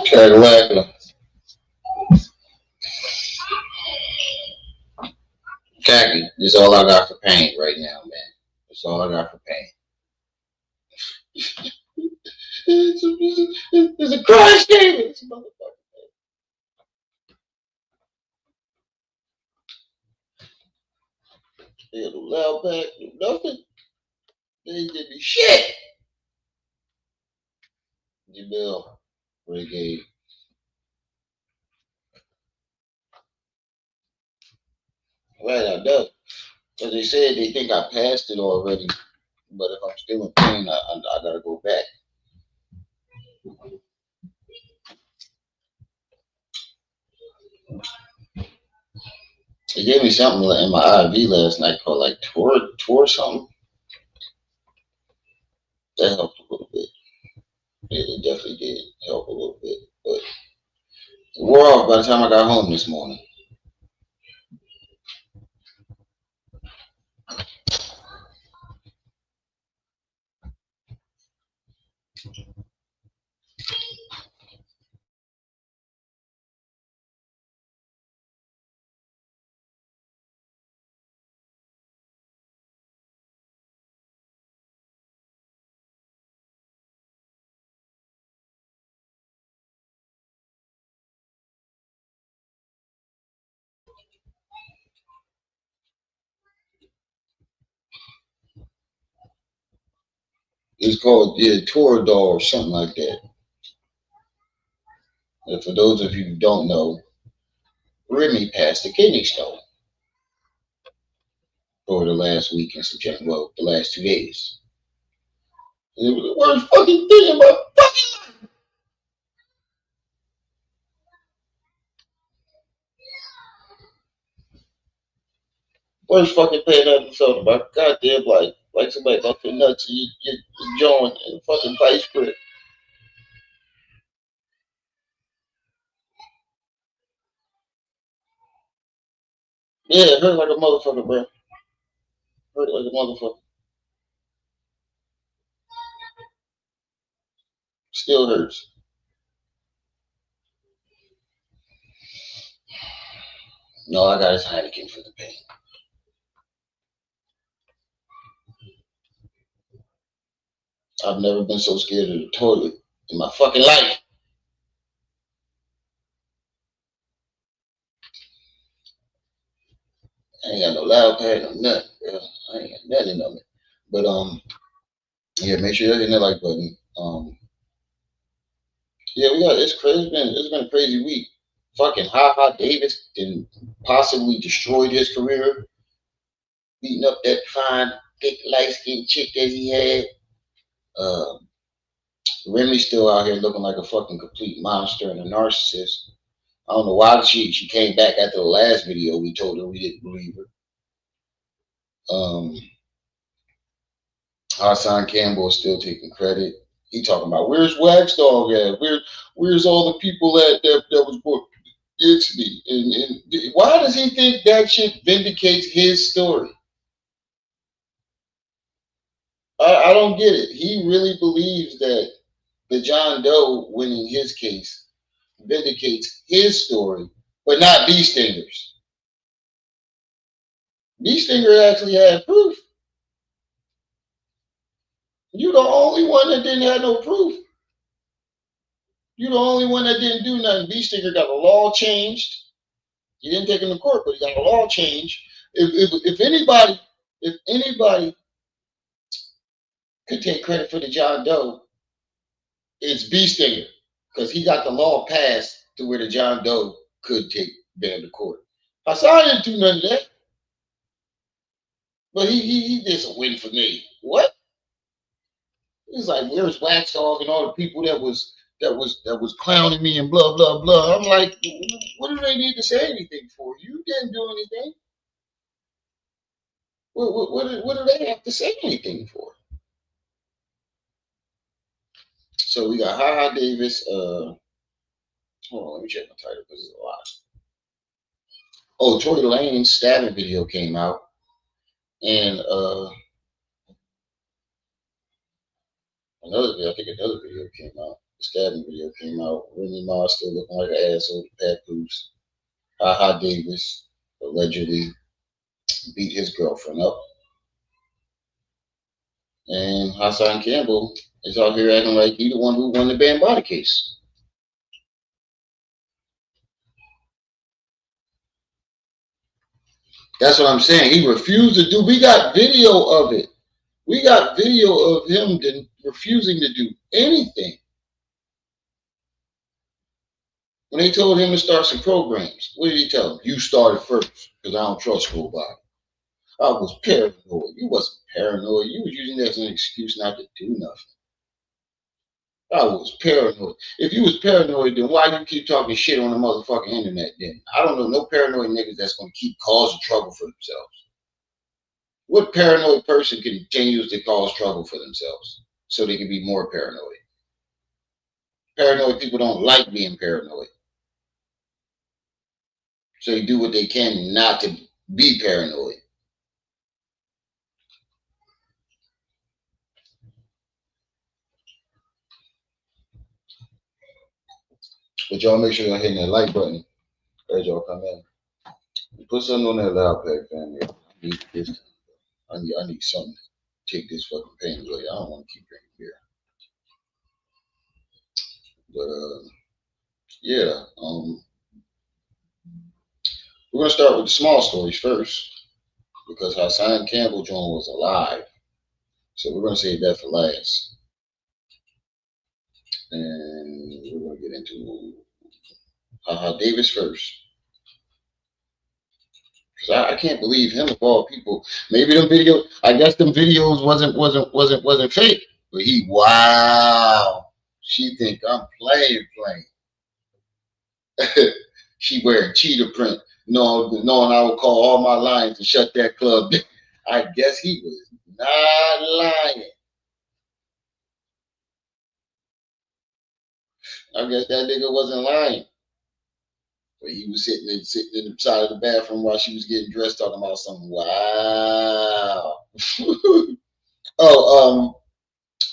Cadillac. Khaki. That's all I got for pain right now, man. That's all I got for pain. It's a crash game. They had no loud back, no nothing. They ain't give me shit. Jamil, Renegade. Right, I know. Because they said they think I passed it already. But if I'm still in pain, I gotta go back. They gave me something in my IV last night called like Tour something. That helped a little bit. Yeah, it definitely did help a little bit. But it wore off by the time I got home this morning. It's called Toradol or something like that. And for those of you who don't know, Remy passed a kidney stone over the last week and some change. Well, the last 2 days. It was the worst fucking thing in my fucking life. Worst fucking pain I ever felt in my goddamn life. Like somebody bumped your nuts and your joint in a fucking vice grip. Yeah, it hurt like a motherfucker, bro. Hurt like a motherfucker. Still hurts. No, I got his Heineken for the pain. I've never been so scared of the toilet in my fucking life. I ain't got no loud pad, no nothing, bro. I ain't got nothing on it. But yeah, make sure you hit that like button. Yeah, we got it's crazy. It's been a crazy week. Fucking Ha Ha Davis and possibly destroyed his career, beating up that fine, thick, light skinned chick that he had. Uh, Remy's still out here looking like a fucking complete monster and a narcissist. I don't know why she came back after the last video we told her we didn't believe her. Hassan Campbell is still taking credit. He talking about where's Wax Dog at? Where's all the people that was booked against me? And why does he think that shit vindicates his story? I don't get it. He really believes that the John Doe winning his case vindicates his story, but not B Stinger's. B Stinger actually had proof. You the only one that didn't have no proof. You the only one that didn't do nothing. B Stinger got the law changed. He didn't take him to court, but he got a law change. If anybody could take credit for the John Doe, it's B Stinger because he got the law passed to where the John Doe could take Ben to court. Hassan didn't do none of that, but he did some win for me. What? He's like, where's Wax Dog and all the people that was clowning me and blah blah blah. I'm like, what do they need to say anything for? You didn't do anything. What do they have to say anything for? So we got Ha Ha Davis. Hold on, let me check my title because it's a lot. Oh, Tory Lanez stabbing video came out, and I think another video came out. The stabbing video came out. Remy Ma still looking like an asshole to Papoose. Davis allegedly beat his girlfriend up. And Hassan Campbell is out here acting like he the one who won the Bambaataa case. That's what I'm saying. He refused to do. We got video of it. We got video of him refusing to do anything. When they told him to start some programs, what did he tell them? You started first, because I don't trust nobody. I was paranoid. You wasn't paranoid. You was using that as an excuse not to do nothing. I was paranoid. If you was paranoid, then why you keep talking shit on the motherfucking internet then? I don't know no paranoid niggas that's going to keep causing trouble for themselves. What paranoid person continues to cause trouble for themselves so they can be more paranoid? Paranoid people don't like being paranoid. So they do what they can not to be paranoid. But y'all make sure y'all hitting that like button as y'all come in. Put something on that loud pack, family. I need this. I need something to take this fucking pain away. I don't want to keep drinking beer. But yeah, we're gonna start with the small stories first because Hassan Campbell John was alive, so we're gonna save that for last, and we're gonna get into Davis first. Because I can't believe him of all people. Maybe them videos. I guess them videos wasn't fake. But wow. She think I'm playing. She wearing cheetah print, knowing I would call all my lines to shut that club down. I guess he was not lying. I guess that nigga wasn't lying. But he was sitting in the side of the bathroom while she was getting dressed, talking about something. Wow.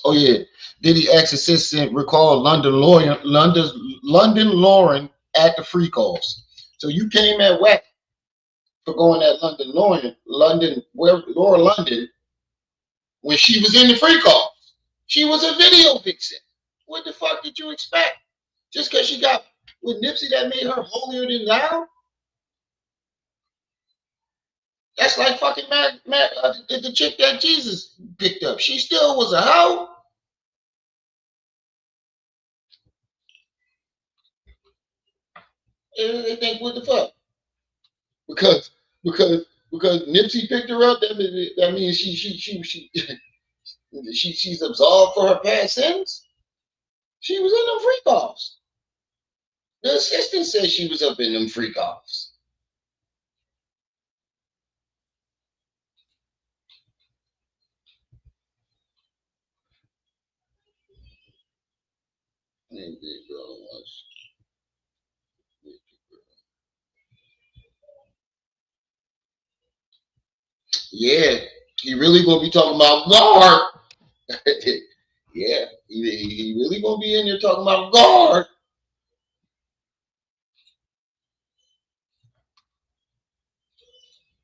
Oh yeah. Diddy ex-assistant recalled London Lauren at the free calls. So you came at whack for going at Laura London, when she was in the free call. She was a video vixen. What the fuck did you expect? Just because she got with Nipsey that made her holier than thou? That's like fucking the chick that Jesus picked up. She still was a hoe. And they think, what the fuck? Because Nipsey picked her up, that means she's absolved for her past sins. She was in them free calls. The assistant said she was up in them free calls. Yeah, he really gonna be talking about guard. Yeah, he really gonna be in there talking about guard.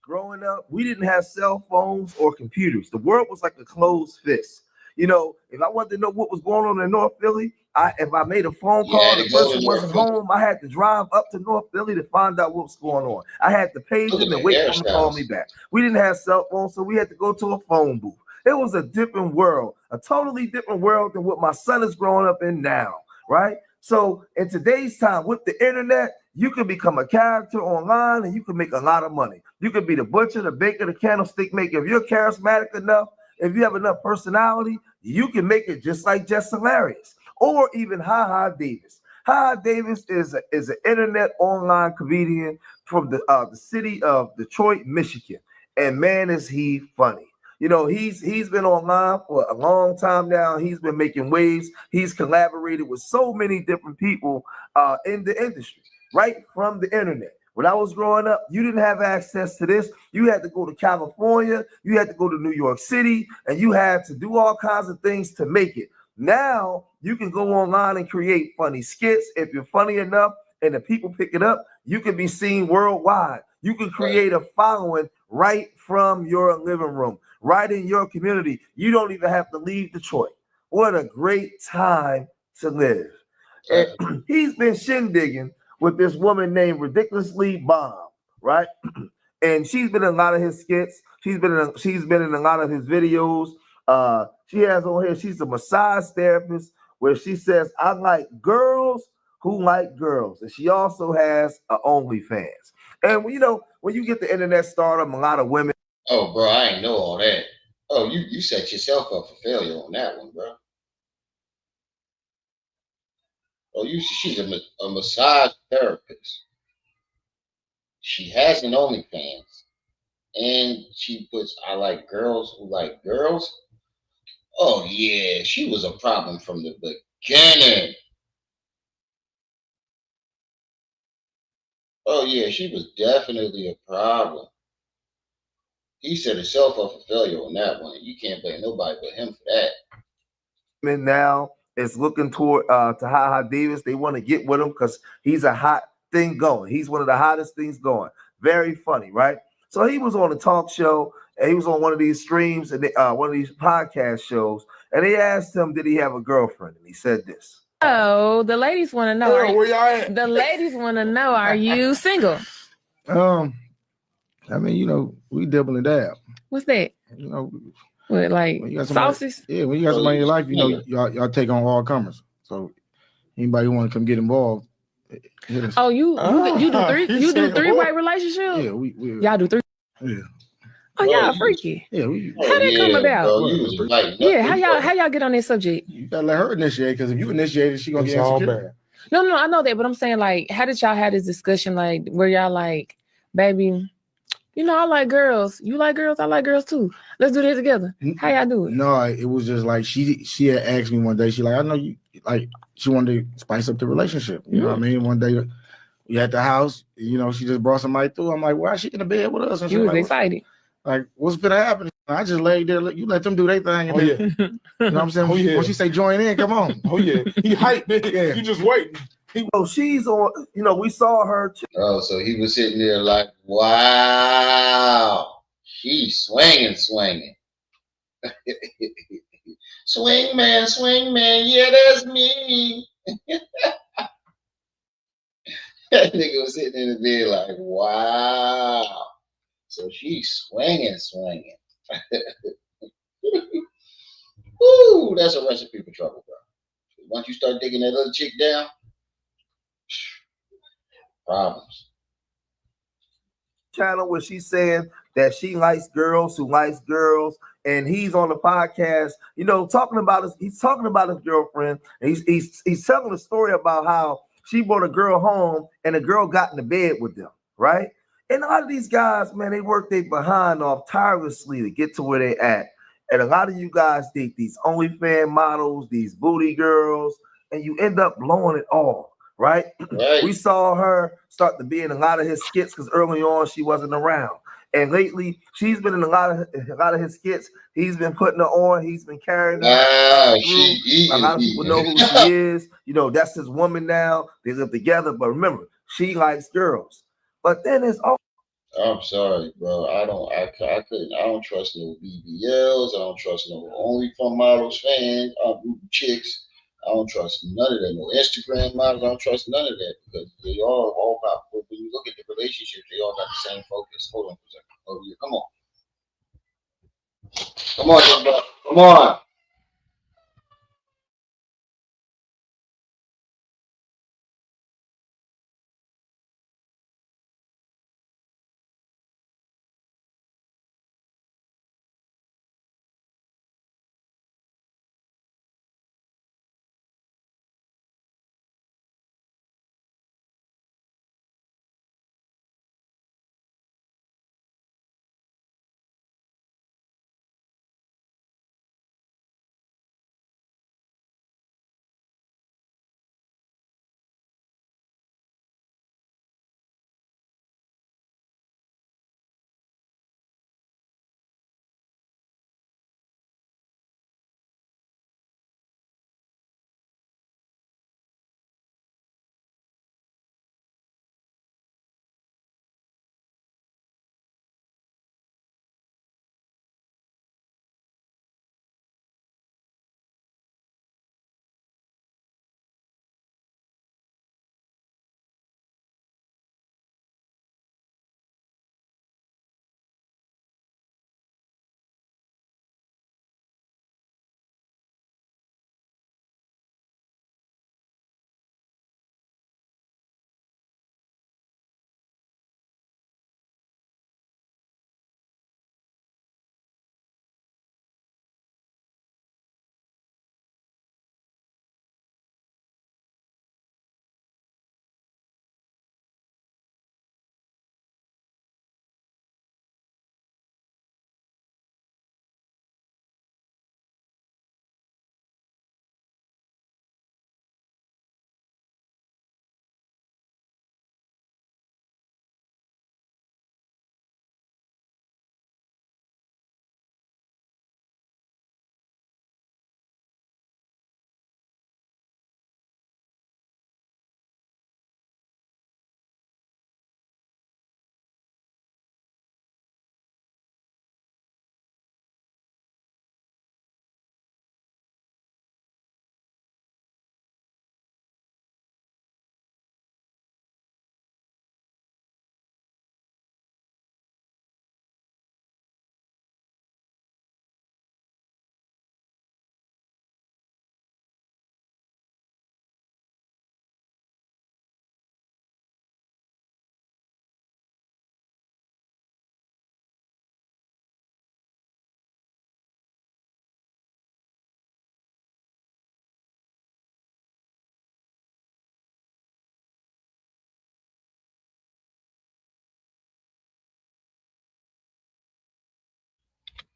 Growing up, we didn't have cell phones or computers. The world was like a closed fist. You know, if I wanted to know what was going on in North Philly, if I made a phone call, the person wasn't home, I had to drive up to North Philly to find out what was going on. I had to page them and wait for them to call me back. We didn't have cell phones, so we had to go to a phone booth. It was a different world, a totally different world than what my son is growing up in now, right? So in today's time, with the internet, you can become a character online and you can make a lot of money. You could be the butcher, the baker, the candlestick maker. If you're charismatic enough, if you have enough personality, you can make it just like Jess Hilarious or even Davis. Davis is an internet online comedian from the city of Detroit, Michigan. And man, is he funny. You know, he's been online for a long time now. He's been making waves. He's collaborated with so many different people in the industry, right from the internet. When I was growing up, you didn't have access to this. You had to go to California. You had to go to New York City, and you had to do all kinds of things to make it. Now you can go online and create funny skits. If you're funny enough and the people pick it up, you can be seen worldwide. You can create a following right from your living room, right in your community. You don't even have to leave Detroit. What a great time to live. And he's been shindigging with this woman named Ridiculously Bomb, right? And she's been in a lot of his skits. She's been in a lot of his videos. She has on here. She's a massage therapist where she says, "I like girls who like girls," and she also has a OnlyFans. And when you get the internet stardom, a lot of women. Oh, bro, I ain't know all that. Oh, you set yourself up for failure on that one, bro. Oh, she's a massage therapist. She has an OnlyFans, and she puts, "I like girls who like girls." Oh yeah, she was a problem from the beginning. Oh yeah, she was definitely a problem. He set himself up for failure on that one. You can't blame nobody but him for that. Now is looking toward to Ha Davis. They want to get with him because he's a hot thing going. He's one of the hottest things going. Very funny, right? So he was on a talk show and he was on one of these streams and one of these podcast shows, and they asked him, did he have a girlfriend? And he said this. Oh, the ladies want to know. Where y'all at? The ladies want to know, are you single? I mean, we double and dab. What's that? With like sauces? Yeah, when you got somebody in your life, y'all take on all comers. So anybody who want to come get involved. Oh, you do three? You do three-way relationship? Yeah, we y'all do three. Yeah. Oh, y'all freaky. Yeah, how that come about? Yeah, how y'all get on this subject? You gotta let her initiate, because if you initiate it, she gonna get insecure. No, I know that, but I'm saying, like, how did y'all have this discussion, like, where y'all like, baby, I like girls. You like girls? I like girls too. Let's do this together. How y'all do it? No, it was just like she had asked me one day. She like, I know you, like, she wanted to spice up the relationship. You know what I mean? One day we at the house, she just brought somebody through. I'm like, why is she in the bed with us? And she was excited. Like, what's gonna happen? I just laid there. You let them do their thing. And yeah. You know what I'm saying? When she say join in, come on. Oh yeah, he hyped. Yeah. You just waiting. So she's on. We saw her. Oh, so he was sitting there like, wow, she's swinging. Swing man, yeah, that's me. That nigga was sitting in the bed like, wow. So she's swinging. Woo, that's a recipe for trouble, bro. Once you start digging that other chick down, problems. Channel where she's saying that she likes girls who likes girls, and he's on the podcast, talking about he's talking about his girlfriend, and he's telling a story about how she brought a girl home and a girl got in the bed with them, right? And a lot of these guys, man, they work their behind off tirelessly to get to where they at. And a lot of you guys date these OnlyFans models, these booty girls, and you end up blowing it all. Right? We saw her start to be in a lot of his skits because early on she wasn't around, and lately she's been in a lot of his skits. He's been putting her on. He's been carrying her through. A lot of people know who she is. That's his woman now. They live together. But remember, she likes girls. But then it's all. I'm sorry, bro. I don't trust no BBLs. I don't trust no OnlyFans models, chicks. I don't trust none of that. No Instagram models. I don't trust none of that because they all got. When you look at the relationships, they all got the same focus. Hold on for a second. Oh yeah, come on, bro. Come on.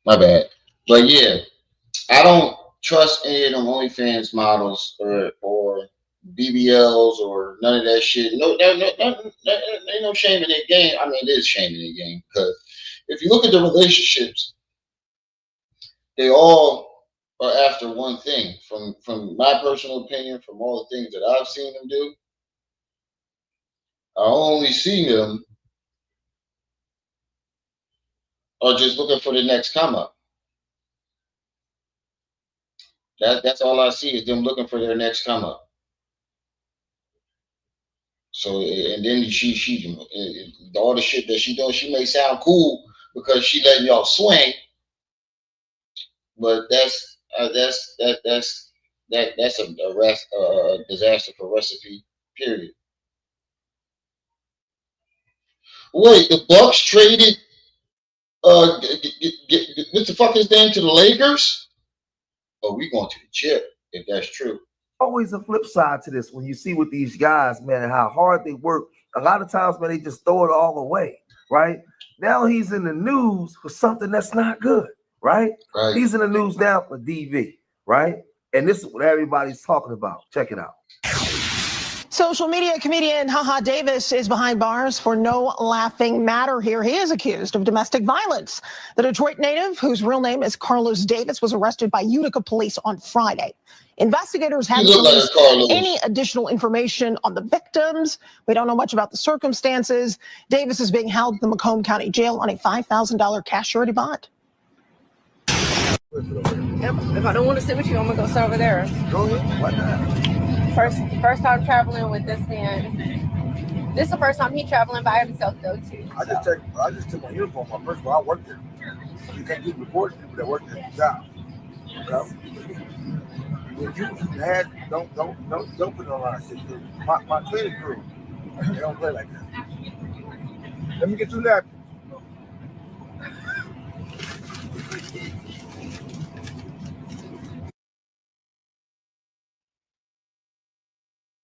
My bad. But yeah, I don't trust any of them OnlyFans models or BBLs or none of that shit. No, ain't no shame in their game. I mean, there's shame in their game because if you look at the relationships, they all are after one thing. From my personal opinion, from all the things that I've seen them do, I only see them are just looking for the next come up. That's all I see is them looking for their next come up. So and then she all the shit that she does, she may sound cool because she letting y'all swing, but that's a disaster for recipe. Period. Wait, the Bucks traded what the fuck is name to the Lakers? Oh, we going to the chip if that's true. Always a flip side to this when you see with these guys, man, and how hard they work. A lot of times, man, they just throw it all away, right? Now he's in the news for something that's not good, right? He's in the news now for DV, right? And this is what everybody's talking about. Check it out. Social media comedian Davis is behind bars for no laughing matter here. He is accused of domestic violence. The Detroit native, whose real name is Carlos Davis, was arrested by Utica police on Friday. Investigators haven't released any additional information on the victims. We don't know much about the circumstances. Davis is being held in the Macomb County Jail on a $5,000 cash surety bond. If I don't want to sit with you, I'm going to go sit over there. Go ahead. Why not? First time traveling with this man. This is the first time he traveling by himself though too. I just took my uniform off. First of all, I work there. You can't do reporting people that work at the job. When you had don't put it on our system. My cleaning crew, they don't play like that. Let me get you that.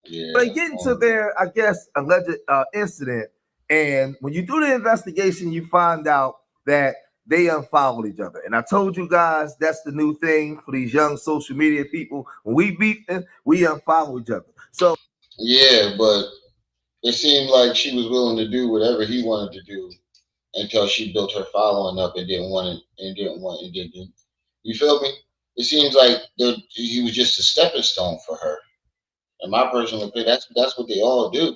They get into their, I guess, alleged incident, and when you do the investigation, you find out that they unfollowed each other. And I told you guys that's the new thing for these young social media people. When we beat them, we unfollow each other. So yeah, but it seemed like she was willing to do whatever he wanted to do until she built her following up and didn't want it. You feel me? It seems like he was just a stepping stone for her. In my personal opinion, that's what they all do.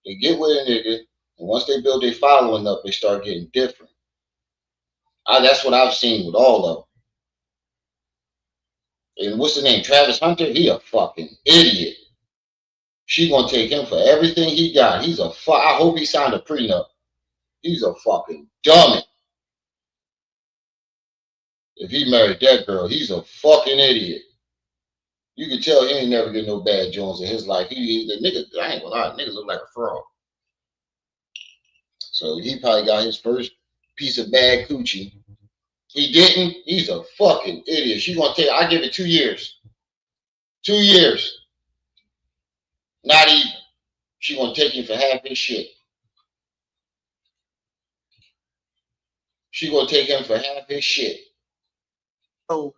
They get with a nigga, and once they build their following up, they start getting different. That's what I've seen with all of them. And what's the name? Travis Hunter? He a fucking idiot. She gonna take him for everything he got. He's a I hope he signed a prenup. He's a fucking dummy. If he married that girl, he's a fucking idiot. You can tell he ain't never get no bad Jones in his life. The nigga, I ain't gonna lie, nigga look like a fraud. So he probably got his first piece of bad coochie. He didn't. He's a fucking idiot. She gonna take. I give it 2 years. 2 years. Not even. She gonna take him for half his shit. She gonna take him for half his shit. So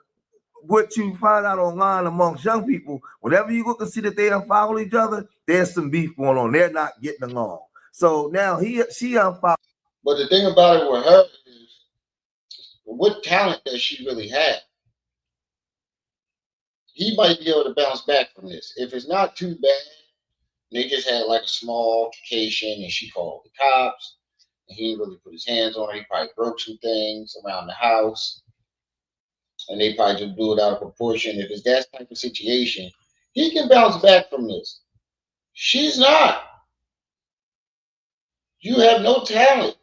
what you find out online amongst young people, whenever you look and see that they unfollow each other, there's some beef going on. They're not getting along. So now she unfollowed. But the thing about it with her is, what talent does she really have? He might be able to bounce back from this. If it's not too bad, they just had like a small altercation and she called the cops and he didn't really put his hands on her. He probably broke some things around the house and they probably just blew it out of proportion. If it's that type of situation, he can bounce back from this. She's not. You have no talent.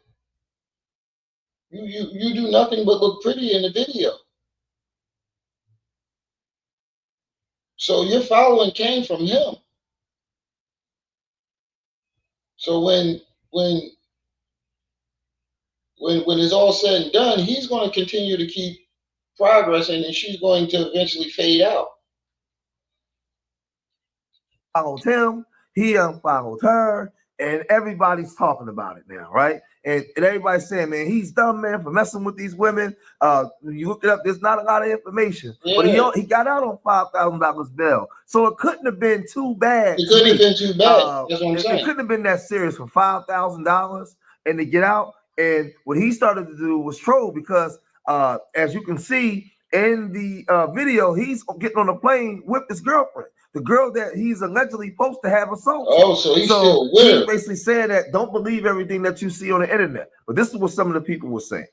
You do nothing but look pretty in the video. So your following came from him. So when it's all said and done, he's going to continue to keep progressing and she's going to eventually fade out. Followed him, he unfollowed her, and everybody's talking about it now, right? and everybody's saying, man, he's dumb, man, for messing with these women. You look it up, there's not a lot of information. Yeah. But he got out on $5,000 bail. So it couldn't have been too bad. It couldn't have been too bad. That's what I'm saying. It couldn't have been that serious for $5,000 and to get out. And what he started to do was troll because as you can see in the video, he's getting on a plane with his girlfriend, the girl that he's allegedly supposed to have assaulted. Oh, so he's still with her. He's basically saying that don't believe everything that you see on the internet. But this is what some of the people were saying.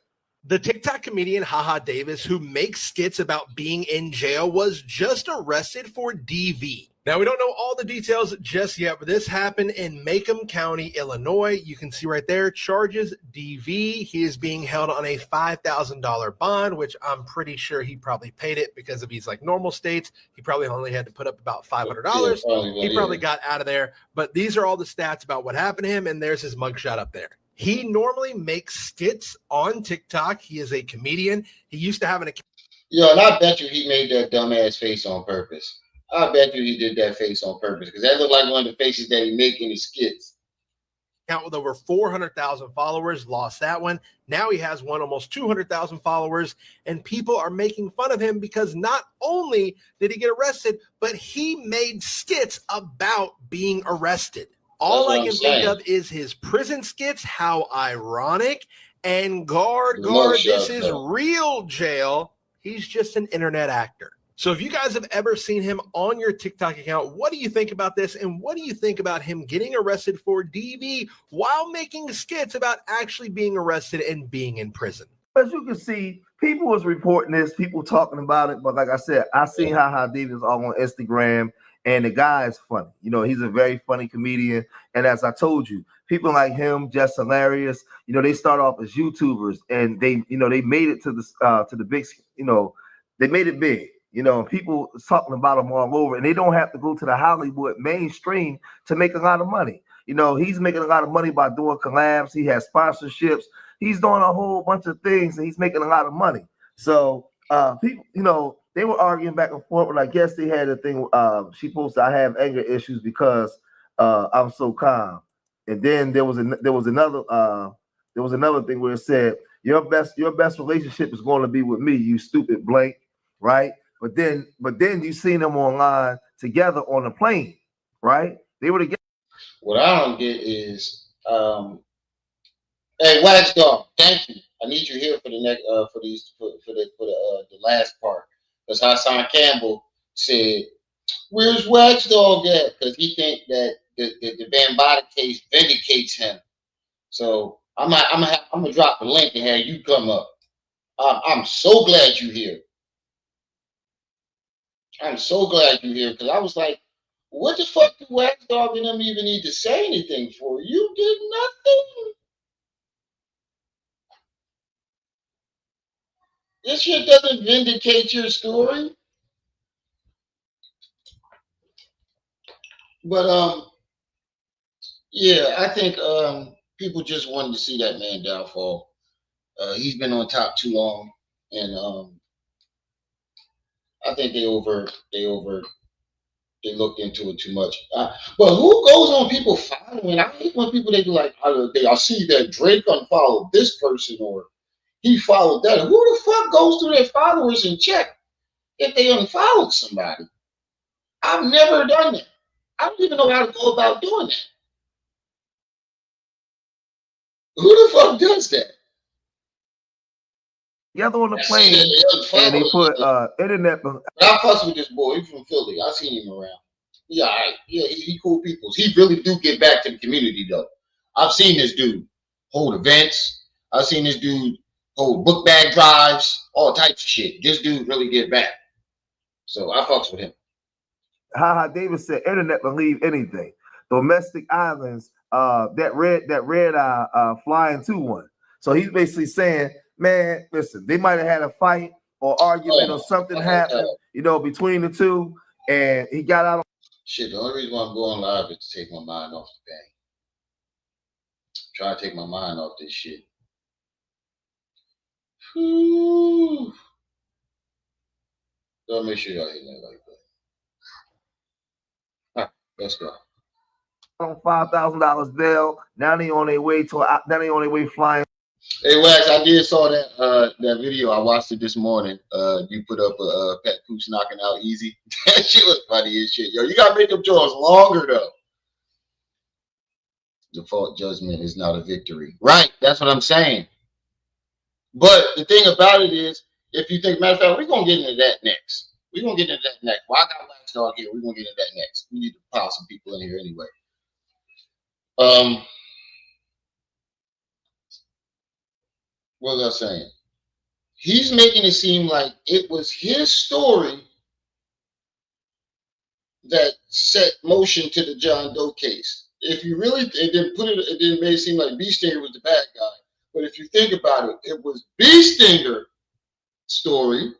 The TikTok comedian Haha Davis, who makes skits about being in jail, was just arrested for DV. Now, we don't know all the details just yet, but this happened in Macomb County, Illinois. You can see right there, charges DV. He is being held on a $5,000 bond, which I'm pretty sure he probably paid it because if he's like normal states, he probably only had to put up about $500. He probably got out of there. But these are all the stats about what happened to him, and there's his mugshot up there. He normally makes skits on TikTok. He is a comedian. He used to have an account. Yo, and I bet you he made that dumbass face on purpose. I bet you he did that face on purpose because that looked like one of the faces that he make in his skits. Account with over 400,000 followers, lost that one. Now he has one almost 200,000 followers, and people are making fun of him because not only did he get arrested, but he made skits about being arrested. All I can think of is his prison skits. How ironic. And guard, this is real jail. He's just an internet actor. So if you guys have ever seen him on your TikTok account, what do you think about this? And what do you think about him getting arrested for DV while making skits about actually being arrested and being in prison? As you can see, people was reporting this, people talking about it. But like I said, I seen Haha Davis all on Instagram, and the guy is funny. You know, he's a very funny comedian. And as I told you, people like him, just hilarious. You know, they start off as YouTubers, and they made it to the big, they made it big. You know, people talking about them all over, and they don't have to go to the Hollywood mainstream to make a lot of money. You know, he's making a lot of money by doing collabs. He has sponsorships. He's doing a whole bunch of things, and he's making a lot of money. So people, they were arguing back and forth. But I guess they had a thing. She posted, "I have anger issues because I'm so calm." And then there was another thing where it said, "Your best relationship is going to be with me, you stupid blank," right? But then you seen them online together on a plane, right? They were together. What I don't get is, hey, Wax Dog, thank you. I need you here for the next for the last part, because Hassan Campbell said, "Where's Wax Dog at?" Because he think that the Bambaataa case vindicates him. So I'm gonna drop the link and have you come up. I'm so glad you're here. I'm so glad you're here because I was like, what the fuck do Wax Dog and them even need to say anything for? You did nothing. This shit doesn't vindicate your story. But yeah, I think people just wanted to see that man downfall. He's been on top too long, and I think they looked into it too much. But who goes on people following? I hate when people they do like, I see that Drake unfollowed this person or he followed that. Who the fuck goes through their followers and check if they unfollowed somebody? I've never done that. I don't even know how to go about doing that. Who the fuck does that? Together on the plane, and they put internet. But I fuss with this boy. He's from Philly. I seen him around. Yeah, all right. Yeah, he cool people. He really do get back to the community though. I've seen this dude hold events. I've seen this dude hold book bag drives, all types of shit. This dude really get back. So I fucks with him. Haha Davis said, "Internet believe anything. Domestic islands, that red eye flying to one." So he's basically saying, man, listen, they might have had a fight or argument or something happened, between the two, and he got out. Shit, the only reason why I'm going live is to take my mind off the pain. Try to take my mind off this shit. Whew. So make sure y'all hit that like that. All right, let's go. on $5,000 bail. Now they on their way flying. Hey Wax, I did saw that video. I watched it this morning. You put up a Papoose knocking out Easy. That shit was funny as shit. Yo, you gotta make them jaws longer though. Default judgment is not a victory. Right, that's what I'm saying. But the thing about it is, if you think, matter of fact, we're gonna get into that next. We're gonna get into that next. Well, I got Wax Dog here. We're gonna get into that next. We need to pile some people in here anyway. What was I saying? He's making it seem like it was his story that set motion to the John Doe case. If you really, it didn't make it seem like B Stinger was the bad guy. But if you think about it, it was B Stinger story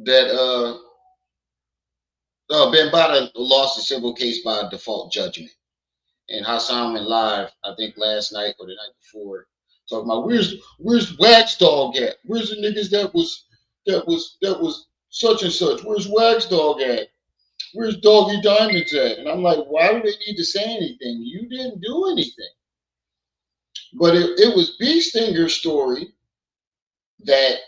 that Bambaataa lost the civil case by default judgment. And Hassan went live, I think last night or the night before, talking about where's Wax Dog at? Where's the niggas that was such and such? Where's Wax Dog at? Where's Doggy Diamonds at? And I'm like, why do they need to say anything? You didn't do anything. But it was B Stinger's story that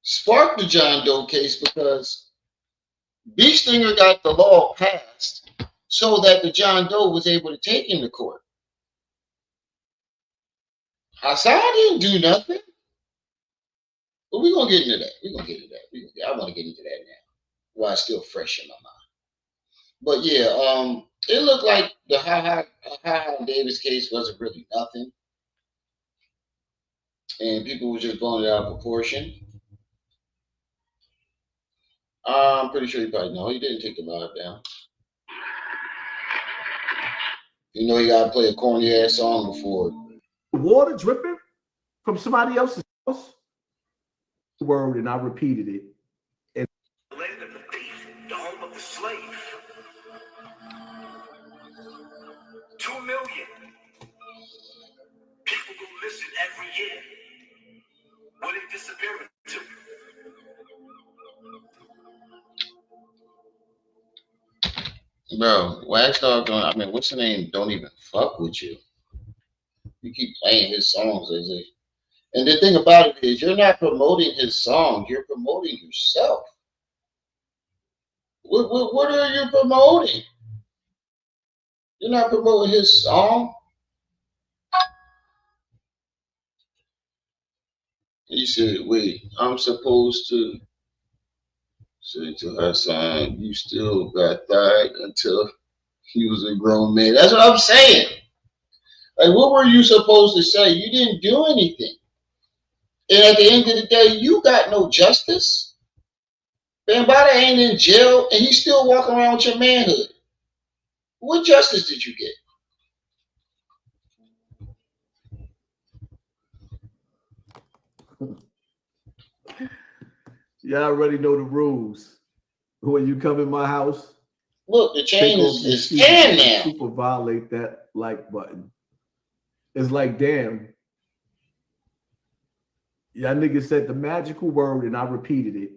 sparked the John Doe case, because B Stinger got the law passed so that the John Doe was able to take him to court. Hassan didn't do nothing. But we're going to get into that. I want to get into that now, while it's still fresh in my mind. But yeah, it looked like the Ha Davis case wasn't really nothing. And people were just blowing it out of proportion. I'm pretty sure you probably know he didn't take the live down. You know, you gotta play a corny ass song before. Water dripping from somebody else's house. Word, and I repeated it. And the land of the thief, the home of the slave. 2 million people go missing every year. What they disappear into? Bro, Wax Dog, what's the name? Don't even fuck with you. You keep playing his songs as if. And the thing about it is, you're not promoting his songs, you're promoting yourself. What are you promoting? You're not promoting his song. He said, wait, I'm supposed to say to Hassan, you still got that until he was a grown man. That's what I'm saying. Like, what were you supposed to say? You didn't do anything. And at the end of the day, you got no justice. Bambaataa ain't in jail, and he's still walking around with your manhood. What justice did you get? Y'all already know the rules. When you come in my house, look, the chain is 10 now. Super violate that like button. It's like, damn. Y'all niggas said the magical word, and I repeated it.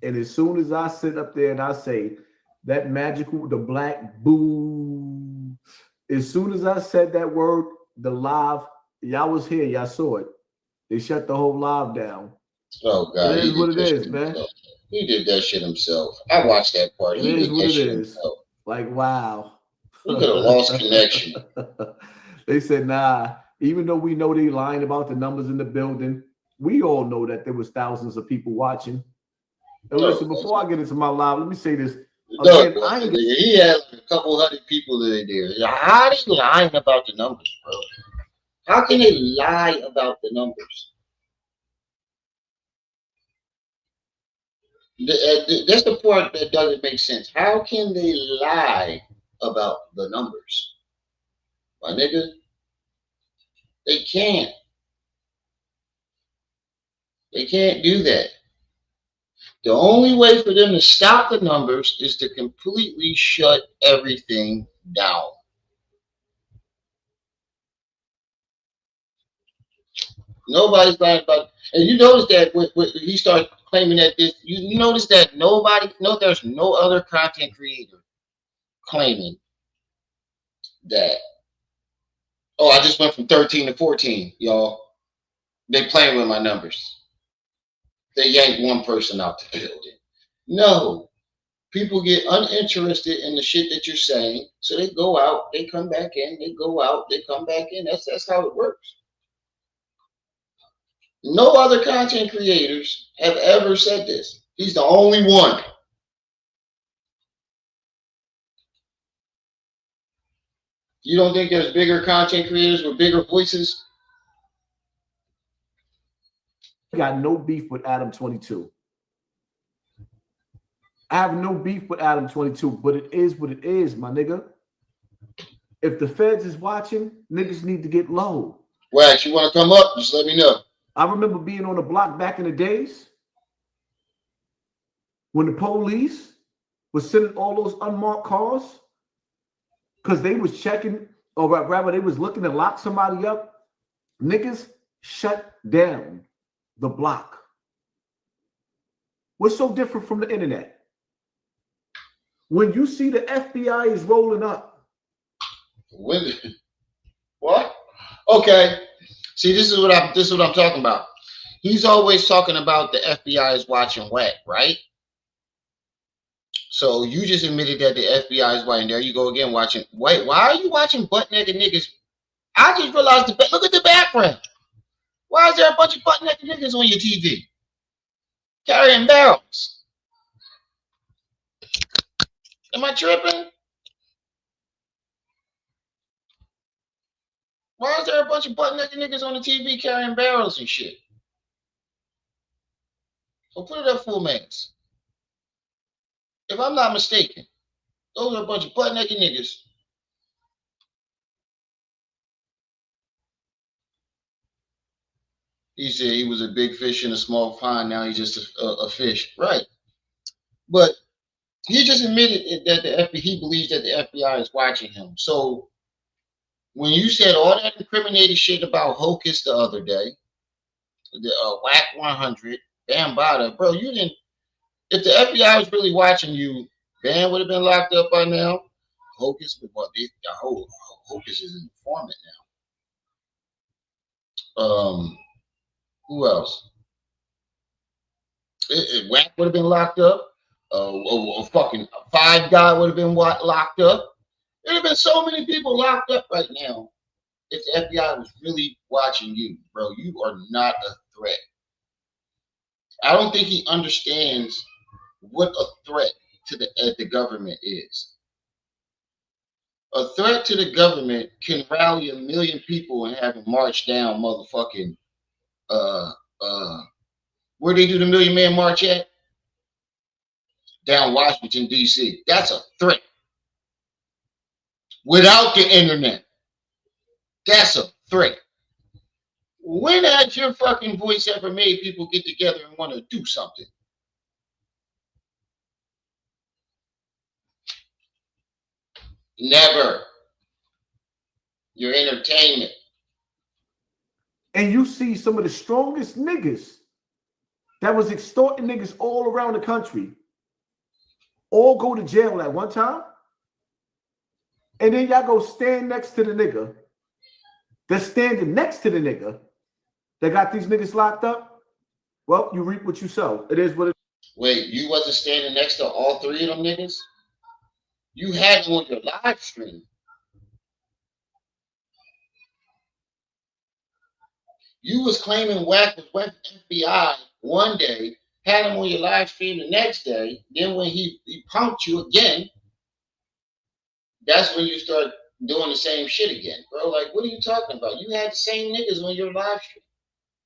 And as soon as I sit up there and I say that magical, the black boo, as soon as I said that word, the live, y'all was here, y'all saw it. They shut the whole live down. Oh God, it is what it is, man. He did that shit himself. I watched that part. It is what it is. Like, wow. He could have lost connection. They said, nah, even though we know they lying about the numbers in the building, we all know that there was thousands of people watching. And listen, before I get into my live, let me say this. Again, he had like a couple hundred people in there. How are they lying about the numbers, bro? How can they lie about the numbers? That's the part that doesn't make sense. How can they lie about the numbers? My nigga, they can't. They can't do that. The only way for them to stop the numbers is to completely shut everything down. Nobody's lying about it. And you notice that when he started claiming that this. You notice that there's no other content creator claiming that. Oh, I just went from 13 to 14, y'all. They playing with my numbers. They yanked one person out the building. No. People get uninterested in the shit that you're saying, so they go out, they come back in, they go out, they come back in. That's how it works. No other content creators have ever said this. He's the only one. You don't think there's bigger content creators with bigger voices? Got no beef with Adam 22. I have no beef with Adam 22, but it is what it is, my nigga. If the feds is watching, niggas need to get low. Wax, you want to come up? Just let me know. I remember being on the block back in the days when the police was sending all those unmarked cars because they was checking, or rather they was looking to lock somebody up. Niggas shut down the block. What's so different from the internet? When you see the FBI is rolling up. What? Okay. See, this is what I'm talking about. He's always talking about the FBI is watching whack, right? So you just admitted that the FBI is watching. There you go again, watching. Wait, why are you watching butt naked niggas? I just realized look at the background. Why is there a bunch of butt naked niggas on your TV? Carrying barrels. Am I tripping? Why is there a bunch of butt naked niggas on the TV carrying barrels and shit? So put it up full mass. If I'm not mistaken, those are a bunch of butt naked niggas. He said he was a big fish in a small pond. Now he's just a fish. Right. But he just admitted that he believes that the FBI is watching him. So when you said all that incriminating shit about Hocus the other day, the Whack 100, Bambada, bro, you didn't. If the FBI was really watching you, Bam would have been locked up by now. Hocus, Hocus is an informant now. Who else? Whack would have been locked up. A fucking Five Guy would have been locked up. There'd have been so many people locked up right now if the FBI was really watching you, bro. You are not a threat. I don't think he understands what a threat to the government is. A threat to the government can rally 1 million people and have them march down motherfucking where they do the 1 Million Man March at? Down Washington, D.C. That's a threat. Without the internet, that's a threat. When has your fucking voice ever made people get together and want to do something? Never. Your entertainment. And you see some of the strongest niggas that was extorting niggas all around the country all go to jail at one time. And then y'all go stand next to the nigga that's standing next to the nigga that got these niggas locked up. Well, you reap what you sow. It is what it is. Wait, you wasn't standing next to all three of them niggas? You had them on your live stream. You was claiming Whack was with FBI one day, had him on your live stream the next day. Then when he punked you again, that's when you start doing the same shit again, bro. Like, what are you talking about? You had the same niggas on your live stream.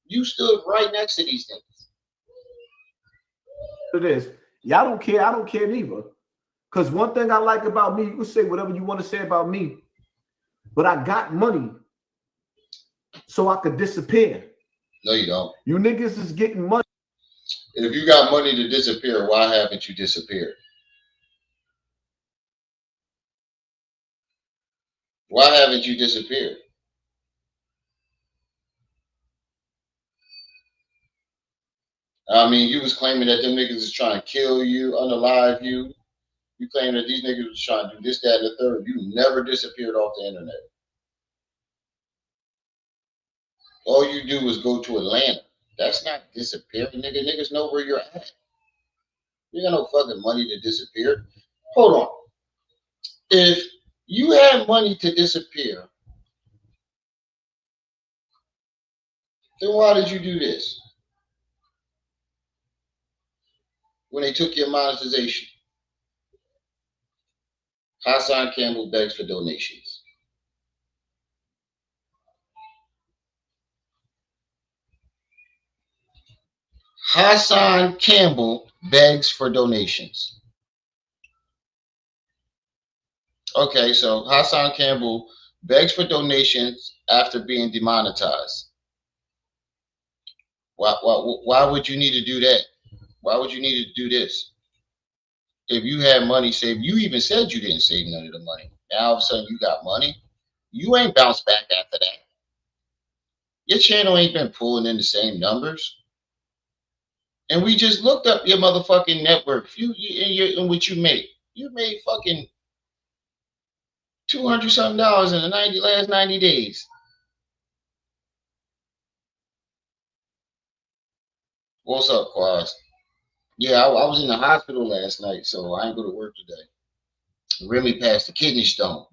You stood right next to these niggas. It is. Y'all don't care. I don't care neither. Because one thing I like about me, you can say whatever you want to say about me, but I got money so I could disappear. No, you don't. You niggas is getting money. And if you got money to disappear, why haven't you disappeared? Why haven't you disappeared? I mean, you was claiming that them niggas is trying to kill you, unalive you. You claim that these niggas was trying to do this, that, and the third. You never disappeared off the internet. All you do is go to Atlanta. That's not disappearing, nigga. Niggas know where you're at. You got no fucking money to disappear. Hold on. If you had money to disappear, then why did you do this? When they took your monetization. Hassan Campbell begs for donations. Hassan Campbell begs for donations. Okay, so Hassan Campbell begs for donations after being demonetized. Why would you need to do that? Why would you need to do this? If you had money saved, you even said you didn't save none of the money. Now all of a sudden you got money. You ain't bounced back after that. Your channel ain't been pulling in the same numbers. And we just looked up your motherfucking network. In what you made. You made fucking $200 something in the last 90 days. What's up, Quaz? Yeah, I was in the hospital last night, so I ain't go to work today. Remy passed the kidney stone,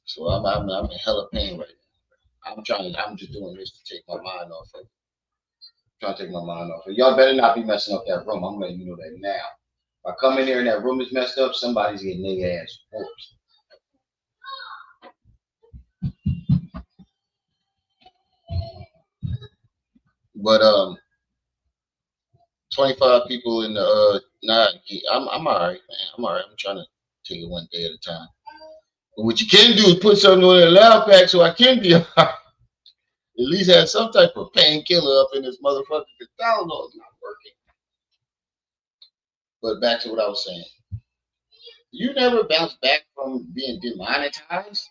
so I'm in hella pain right now. I'm just doing this to take my mind off of it. Trying to take my mind off it. Y'all better not be messing up that room. I'm letting you know that now. If I come in there and that room is messed up, somebody's getting their ass forced. But 25 people in the I'm all right, man. I'm all right. I'm trying to take it one day at a time. But what you can do is put something on the loud pack so I can be all right. At least have some type of painkiller up in this motherfucker. Because Tylenol is not working. But back to what I was saying. You never bounced back from being demonetized.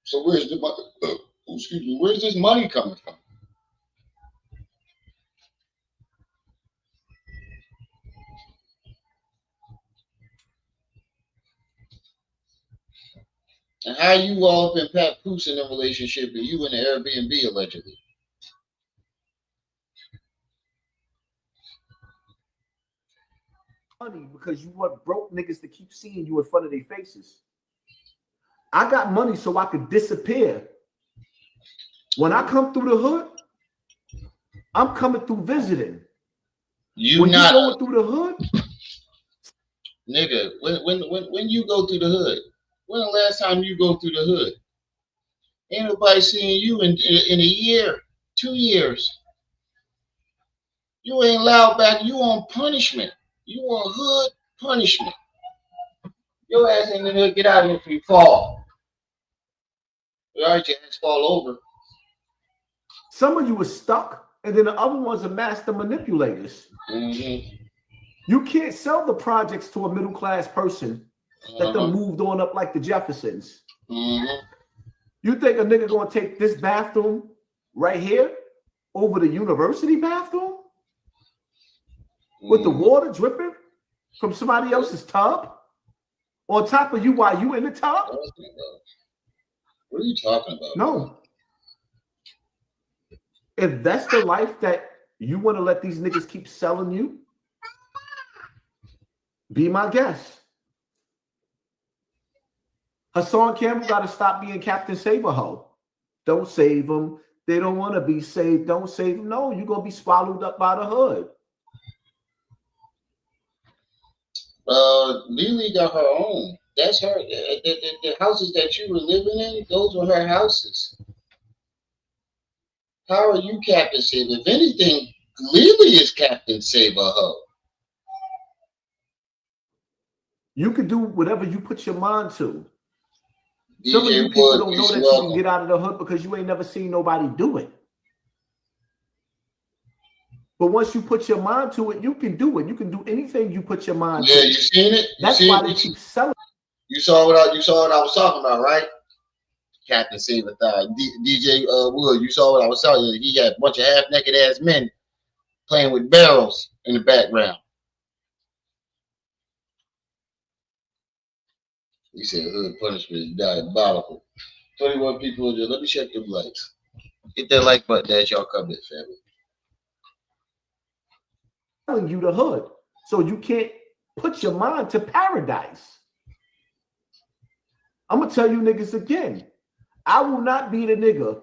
So where's the money? Excuse me. Where's this money coming from? And how you all been Papoose in a relationship and you in the Airbnb allegedly? Money because you want broke niggas to keep seeing you in front of their faces. I got money so I could disappear. When I come through the hood, I'm coming through visiting. You when not you going through the hood, nigga. When you go through the hood, when the last time you go through the hood? Ain't nobody seeing you in a year, 2 years. You ain't allowed back. You on punishment. You on hood punishment. Your ass ain't gonna get out of here if you fall. All right, your ass fall over. Some of you are stuck, and then the other ones are master manipulators. Mm-hmm. You can't sell the projects to a middle class person that done moved on up like the Jeffersons. Mm-hmm. You think a nigga gonna take this bathroom right here over the university bathroom with the water dripping from somebody else's tub on top of you while you in the tub? What are you talking about? No. If that's the life that you want to let these niggas keep selling you, be my guest. Hassan Campbell got to stop being Captain Save-A-Ho. Don't save them. They don't want to be saved. Don't save them. No, you're going to be swallowed up by the hood. Lily got her own. That's her. The houses that you were living in, those were her houses. How are you Captain Save? If anything, Lily is Captain Save-A-Ho. You can do whatever you put your mind to. DJ Some of you people don't know that you welcome. can get out of the hood because you ain't never seen nobody do it. But once you put your mind to it, you can do it. You can do anything you put your mind to. Yeah, you seen it? That's why they keep selling. You saw what I was talking about, right? Captain Save a Thigh. DJ Wood, you saw what I was telling you. He had a bunch of half-naked ass men playing with barrels in the background. He said hood punishment is diabolical. 21 people in there. Let me check the likes. Hit that like button as y'all come in, family. Telling you the hood. So you can't put your mind to paradise. I'm going to tell you niggas again. I will not be the nigga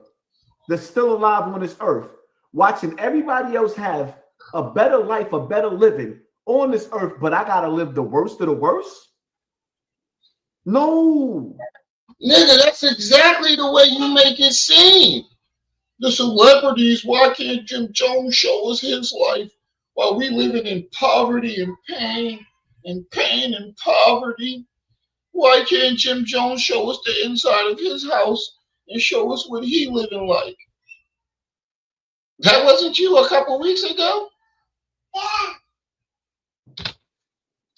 that's still alive on this earth watching everybody else have a better life, a better living on this earth, but I got to live the worst of the worst? No. Nigga, that's exactly the way you make it seem. The celebrities, why can't Jim Jones show us his life while we living in poverty and pain and poverty? Why can't Jim Jones show us the inside of his house and show us what he living like? That wasn't you a couple weeks ago?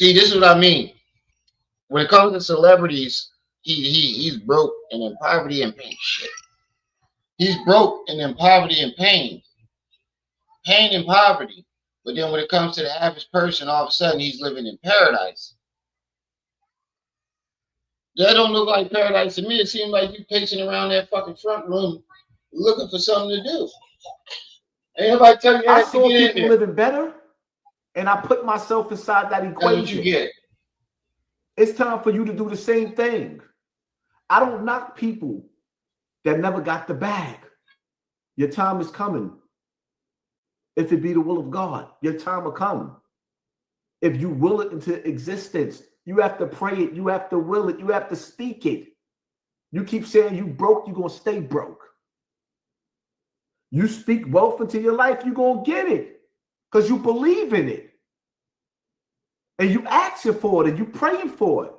See, this is what I mean. When it comes to celebrities, he's broke and in poverty and pain. Shit. He's broke and in poverty and pain. Pain and poverty. But then when it comes to the average person, all of a sudden he's living in paradise. That don't look like paradise to me. It seems like you pacing around that fucking front room looking for something to do. Everybody tell you I saw people living better, and I put myself inside that equation. That's what you get. It's time for you to do the same thing. I don't knock people that never got the bag. Your time is coming. If it be the will of God, your time will come. If you will it into existence, you have to pray it, you have to will it, you have to speak it. You keep saying you broke, you're going to stay broke. You speak wealth into your life, you're going to get it because you believe in it. And you asking for it and you praying for it.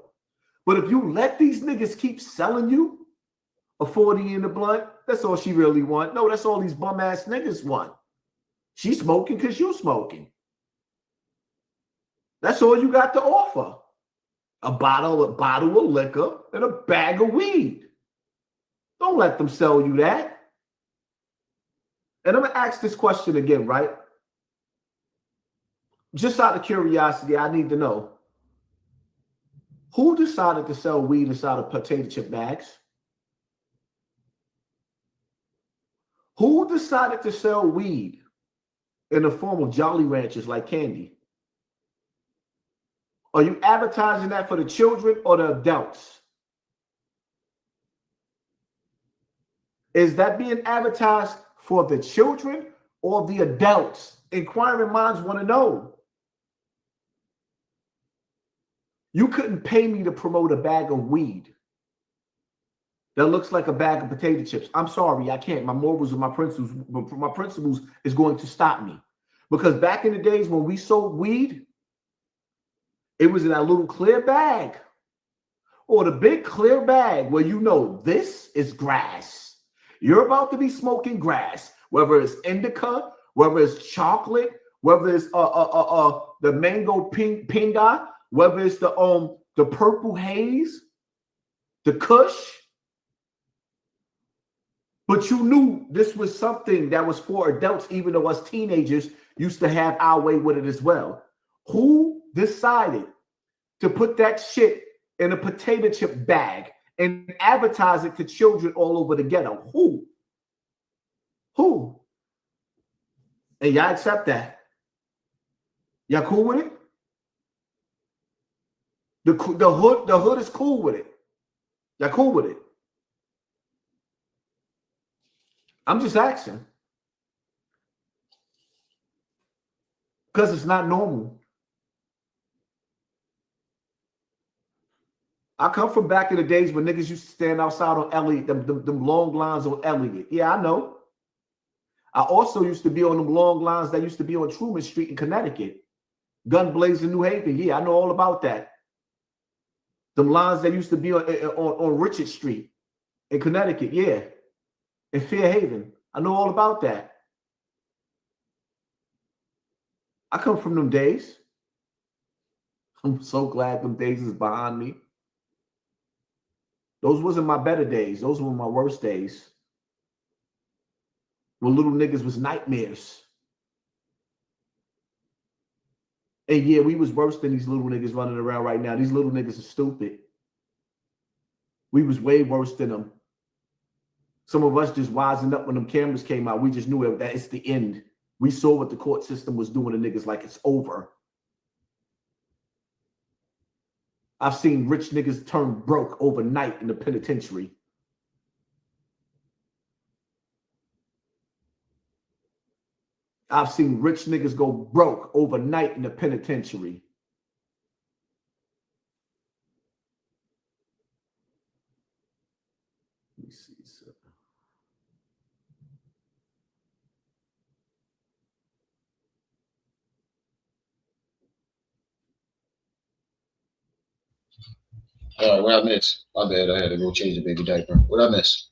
But if you let these niggas keep selling you a 40 in the blunt, that's all she really want. No, that's all these bum ass niggas want. She smoking because you smoking. That's all you got to offer. A bottle of liquor and a bag of weed. Don't let them sell you that. And I'm going to ask this question again, right? Just out of curiosity, I need to know. Who decided to sell weed inside of potato chip bags? Who decided to sell weed in the form of Jolly Ranchers like candy? Are you advertising that for the children or the adults? Is that being advertised for the children or the adults? Inquiring minds want to know. You couldn't pay me to promote a bag of weed that looks like a bag of potato chips. I'm sorry, I can't. My morals and my principles is going to stop me. Because back in the days when we sold weed, it was in that little clear bag or the big clear bag where you know this is grass. You're about to be smoking grass, whether it's indica, whether it's chocolate, whether it's the mango pinga, whether it's the purple haze, the kush. But you knew this was something that was for adults, even though us teenagers used to have our way with it as well. Who decided to put that shit in a potato chip bag and advertise it to children all over the ghetto? Who? Who? And y'all accept that? Y'all cool with it? The hood is cool with it. Y'all cool with it? I'm just asking. Because it's not normal. I come from back in the days when niggas used to stand outside on Elliott, them long lines on Elliott. Yeah, I know. I also used to be on them long lines that used to be on Truman Street in Connecticut. Gun blazing New Haven. Yeah, I know all about that. Them lines that used to be on Richard Street in Connecticut. Yeah. In Fairhaven. I know all about that. I come from them days. I'm so glad them days is behind me. Those wasn't my better days. Those were my worst days. When little niggas was nightmares. And yeah, we was worse than these little niggas running around right now. These little niggas are stupid. We was way worse than them. Some of us just wising up when them cameras came out. We just knew that it's the end. We saw what the court system was doing to niggas like it's over. I've seen rich niggas turn broke overnight in the penitentiary. I've seen rich niggas go broke overnight in the penitentiary. Let me see. All right, what I miss? My bad. I had to go change the baby diaper. What I miss?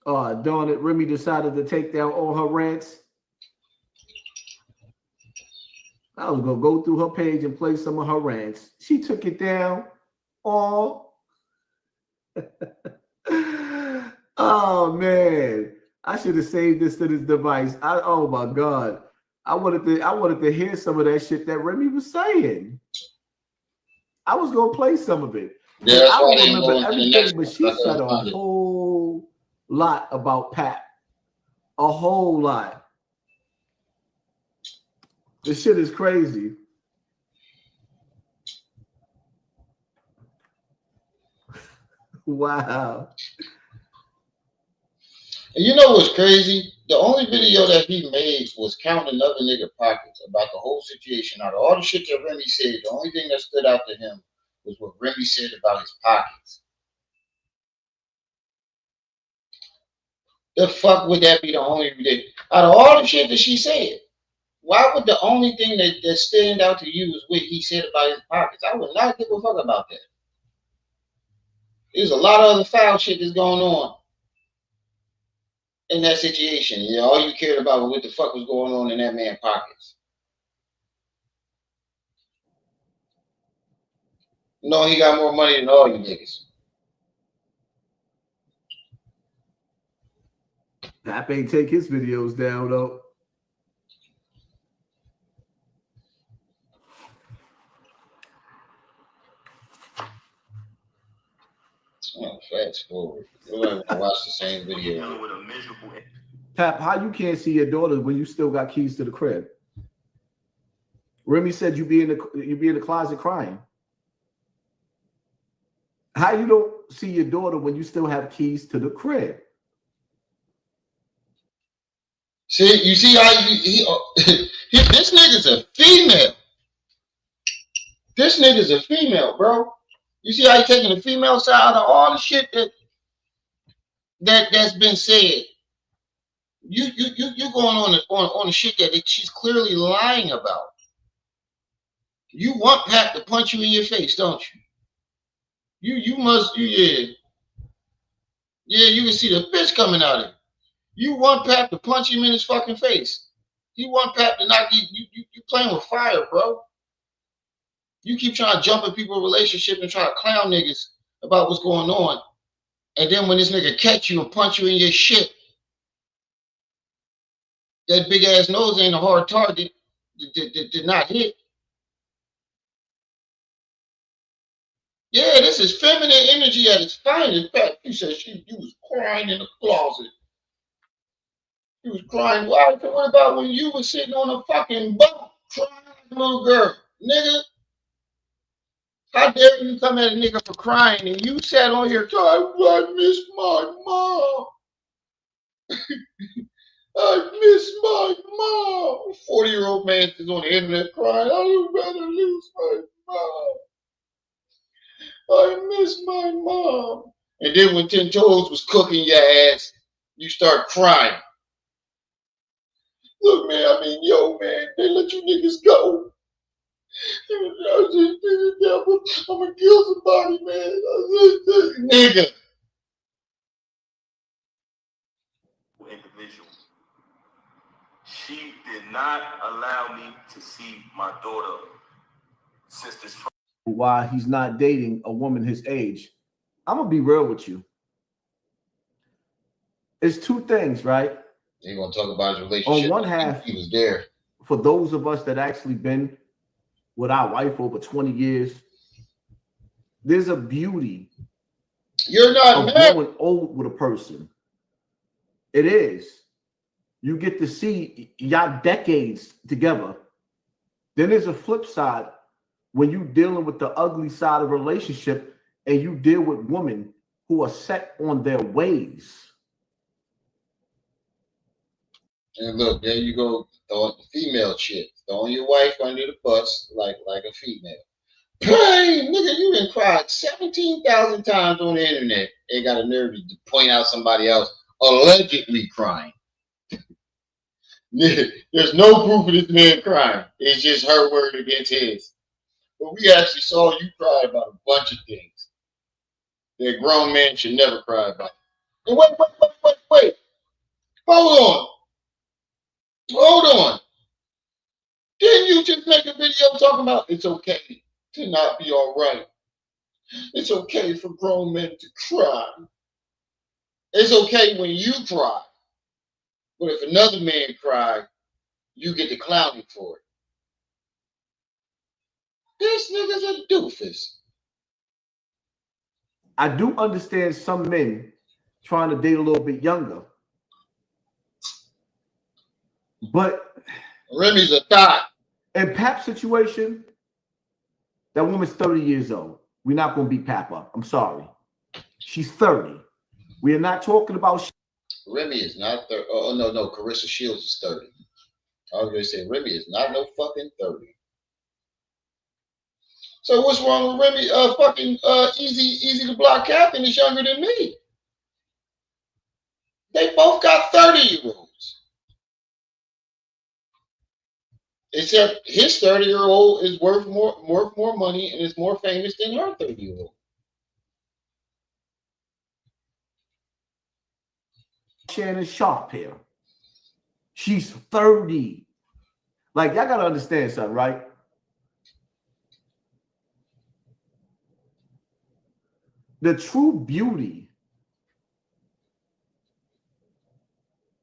Darn it, Remy decided to take down all her rants. I was going to go through her page and play some of her rants. She took it down. Oh, oh man. I should have saved this to this device. Oh my God. I wanted to hear some of that shit that Remy was saying. I was going to play some of it. Yeah, that's I why don't I remember everything, but she said a it. whole lot about Pat. A whole lot. This shit is crazy. Wow. And you know what's crazy? The only video that he made was counting another nigga pockets about the whole situation. Out of all the shit that Remy said, the only thing that stood out to him was what Remy said about his pockets. The fuck would that be the only thing? Out of all the shit that she said, why would the only thing that stand out to you is what he said about his pockets? I would not give a fuck about that. There's a lot of other foul shit that's going on in that situation. You know, all you cared about was what the fuck was going on in that man's pockets. No, he got more money than all you niggas. Pap ain't take his videos down though. Oh, fast forward. We're going to watch the same video. Pap, how you can't see your daughter when you still got keys to the crib? Remy said you be in the closet crying. How you don't see your daughter when you still have keys to the crib? See, you see how this nigga's a female. This nigga's a female, bro. You see how he taking the female side out of all the shit that's been said. You going on the shit that she's clearly lying about. You want Pat to punch you in your face, don't you? You must, yeah. Yeah, you can see the bitch coming out of it. You want Pat to punch him in his fucking face. You want Pat to knock you. You playing with fire, bro. You keep trying to jump in people's relationship and try to clown niggas about what's going on. And then when this nigga catch you and punch you in your shit, that big ass nose ain't a hard target. Did not hit. Yeah, this is feminine energy at its finest. Pat, you said you was crying in the closet. You was crying. What about when you was sitting on a fucking bunk crying like a little girl? Nigga, how dare you come at a nigga for crying and you sat on here crying, I miss my mom. I miss my mom. 40-year-old man is on the internet crying, I would rather lose my mom. I miss my mom. And then when 10 Toes was cooking your ass, you start crying. Look, man, man, they let you niggas go. I'm gonna kill somebody, man. Nigga. Individual. She did not allow me to see my daughter since this. Why he's not dating a woman his age. I'm gonna be real with you. It's two things, right? They're gonna talk about his relationship. On one half, he was there. For those of us that actually been with our wife over 20 years, there's a beauty. You're not growing old with a person. It is. You get to see y'all decades together. Then there's a flip side when you dealing with the ugly side of a relationship and you deal with women who are set on their ways. And look, there you go, throwing the female shit, throwing your wife under the bus like a female. Hey, nigga, you done cried 17,000 times on the internet. They got a nerve to point out somebody else allegedly crying. There's no proof of this man crying. It's just her word against his. But we actually saw you cry about a bunch of things that grown men should never cry about. And wait. Hold on. Didn't you just make a video talking about it's okay to not be all right? It's okay for grown men to cry. It's okay when you cry. But if another man cries, you get the clowning for it. This nigga's a doofus. I do understand some men trying to date a little bit younger. But Remy's a thought. In Pap's situation, that woman's 30 years old. We're not going to beat Pap up. I'm sorry. She's 30. We are not talking about. Remy is not 30. Oh, no. Carissa Shields is 30. I was going to say Remy is not no fucking 30. So what's wrong with Remy? Easy to block Captain is younger than me. They both got 30-year-olds. Except his 30-year-old is worth more money and is more famous than her 30-year-old. Shannon Sharp here. She's 30. Like, y'all gotta understand something, right? The true beauty.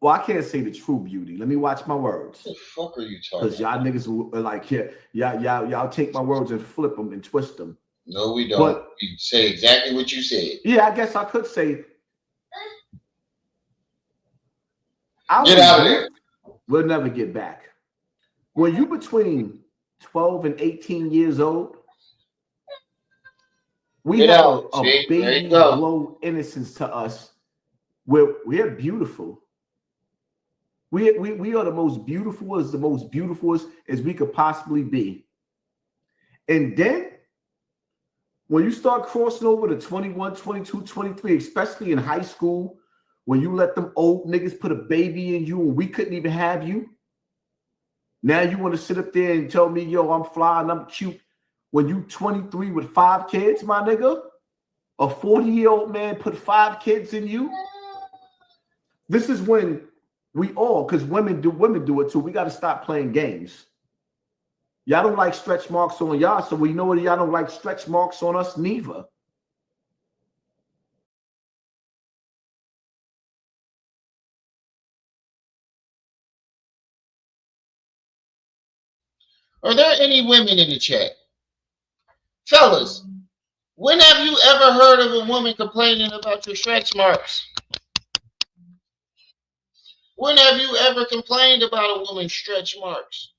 Well, I can't say the true beauty. Let me watch my words. What the fuck are you talking about? Because y'all niggas are like, y'all take my words and flip them and twist them. No, we don't. But, you say exactly what you said. Yeah, I guess I could say. Get out of there. We'll never get back. When you between 12 and 18 years old, we have a baby glow innocence to us. We're beautiful. We are the most beautiful as we could possibly be. And then when you start crossing over to 21, 22, 23, especially in high school, when you let them old niggas put a baby in you and we couldn't even have you. Now you want to sit up there and tell me, yo, I'm fly and I'm cute. When you 23 with 5 kids, my nigga, a 40-year-old man put 5 kids in you. This is when we all, because women do it too. We got to stop playing games. Y'all don't like stretch marks on y'all, so we know what y'all don't like stretch marks on us neither. Are there any women in the chat? Fellas, when have you ever heard of a woman complaining about your stretch marks? When have you ever complained about a woman's stretch marks?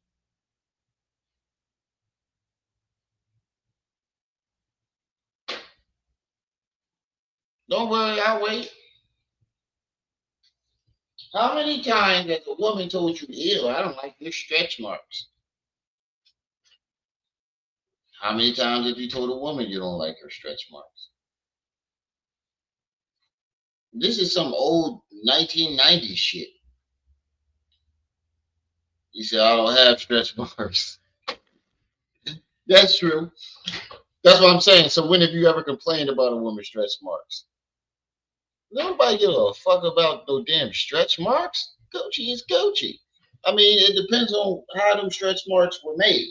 Don't worry, I'll wait. How many times has a woman told you, ew, I don't like your stretch marks? How many times have you told a woman you don't like her stretch marks? This is some old 1990s shit. You said, I don't have stretch marks. That's true. That's what I'm saying. So when have you ever complained about a woman's stretch marks? Nobody give a fuck about no damn stretch marks. Gucci is Gucci. I mean, it depends on how them stretch marks were made.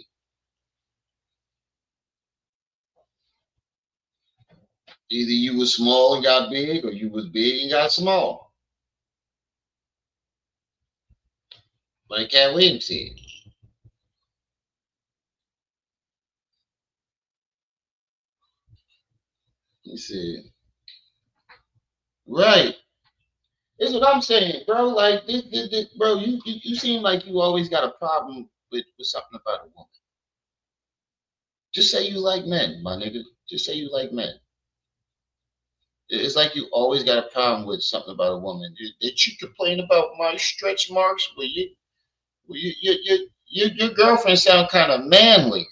Either you was small and got big, or you was big and got small. Like Cat Williams said. He said, right. That's what I'm saying, bro. Like, bro, you seem like you always got a problem with something about a woman. Just say you like men, my nigga. Just say you like men. It's like you always got a problem with something about a woman. Did you complain about my stretch marks? Your girlfriend sound kind of manly.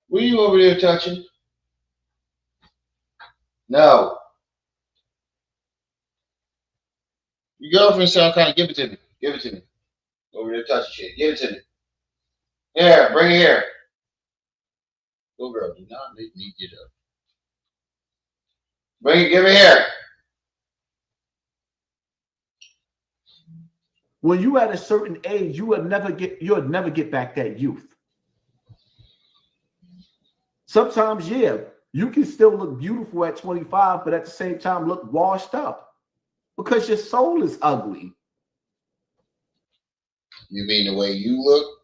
What are you over there touching? No. Your girlfriend sound kind of. Give it to me. Give it to me. Over there touching shit. Give it to me. Here, bring it here. Go, girl. Do not make me get up. Bring it. Give it here. When you at a certain age, you would never get back that youth. Sometimes, yeah, you can still look beautiful at 25, but at the same time look washed up because your soul is ugly. You mean the way you look,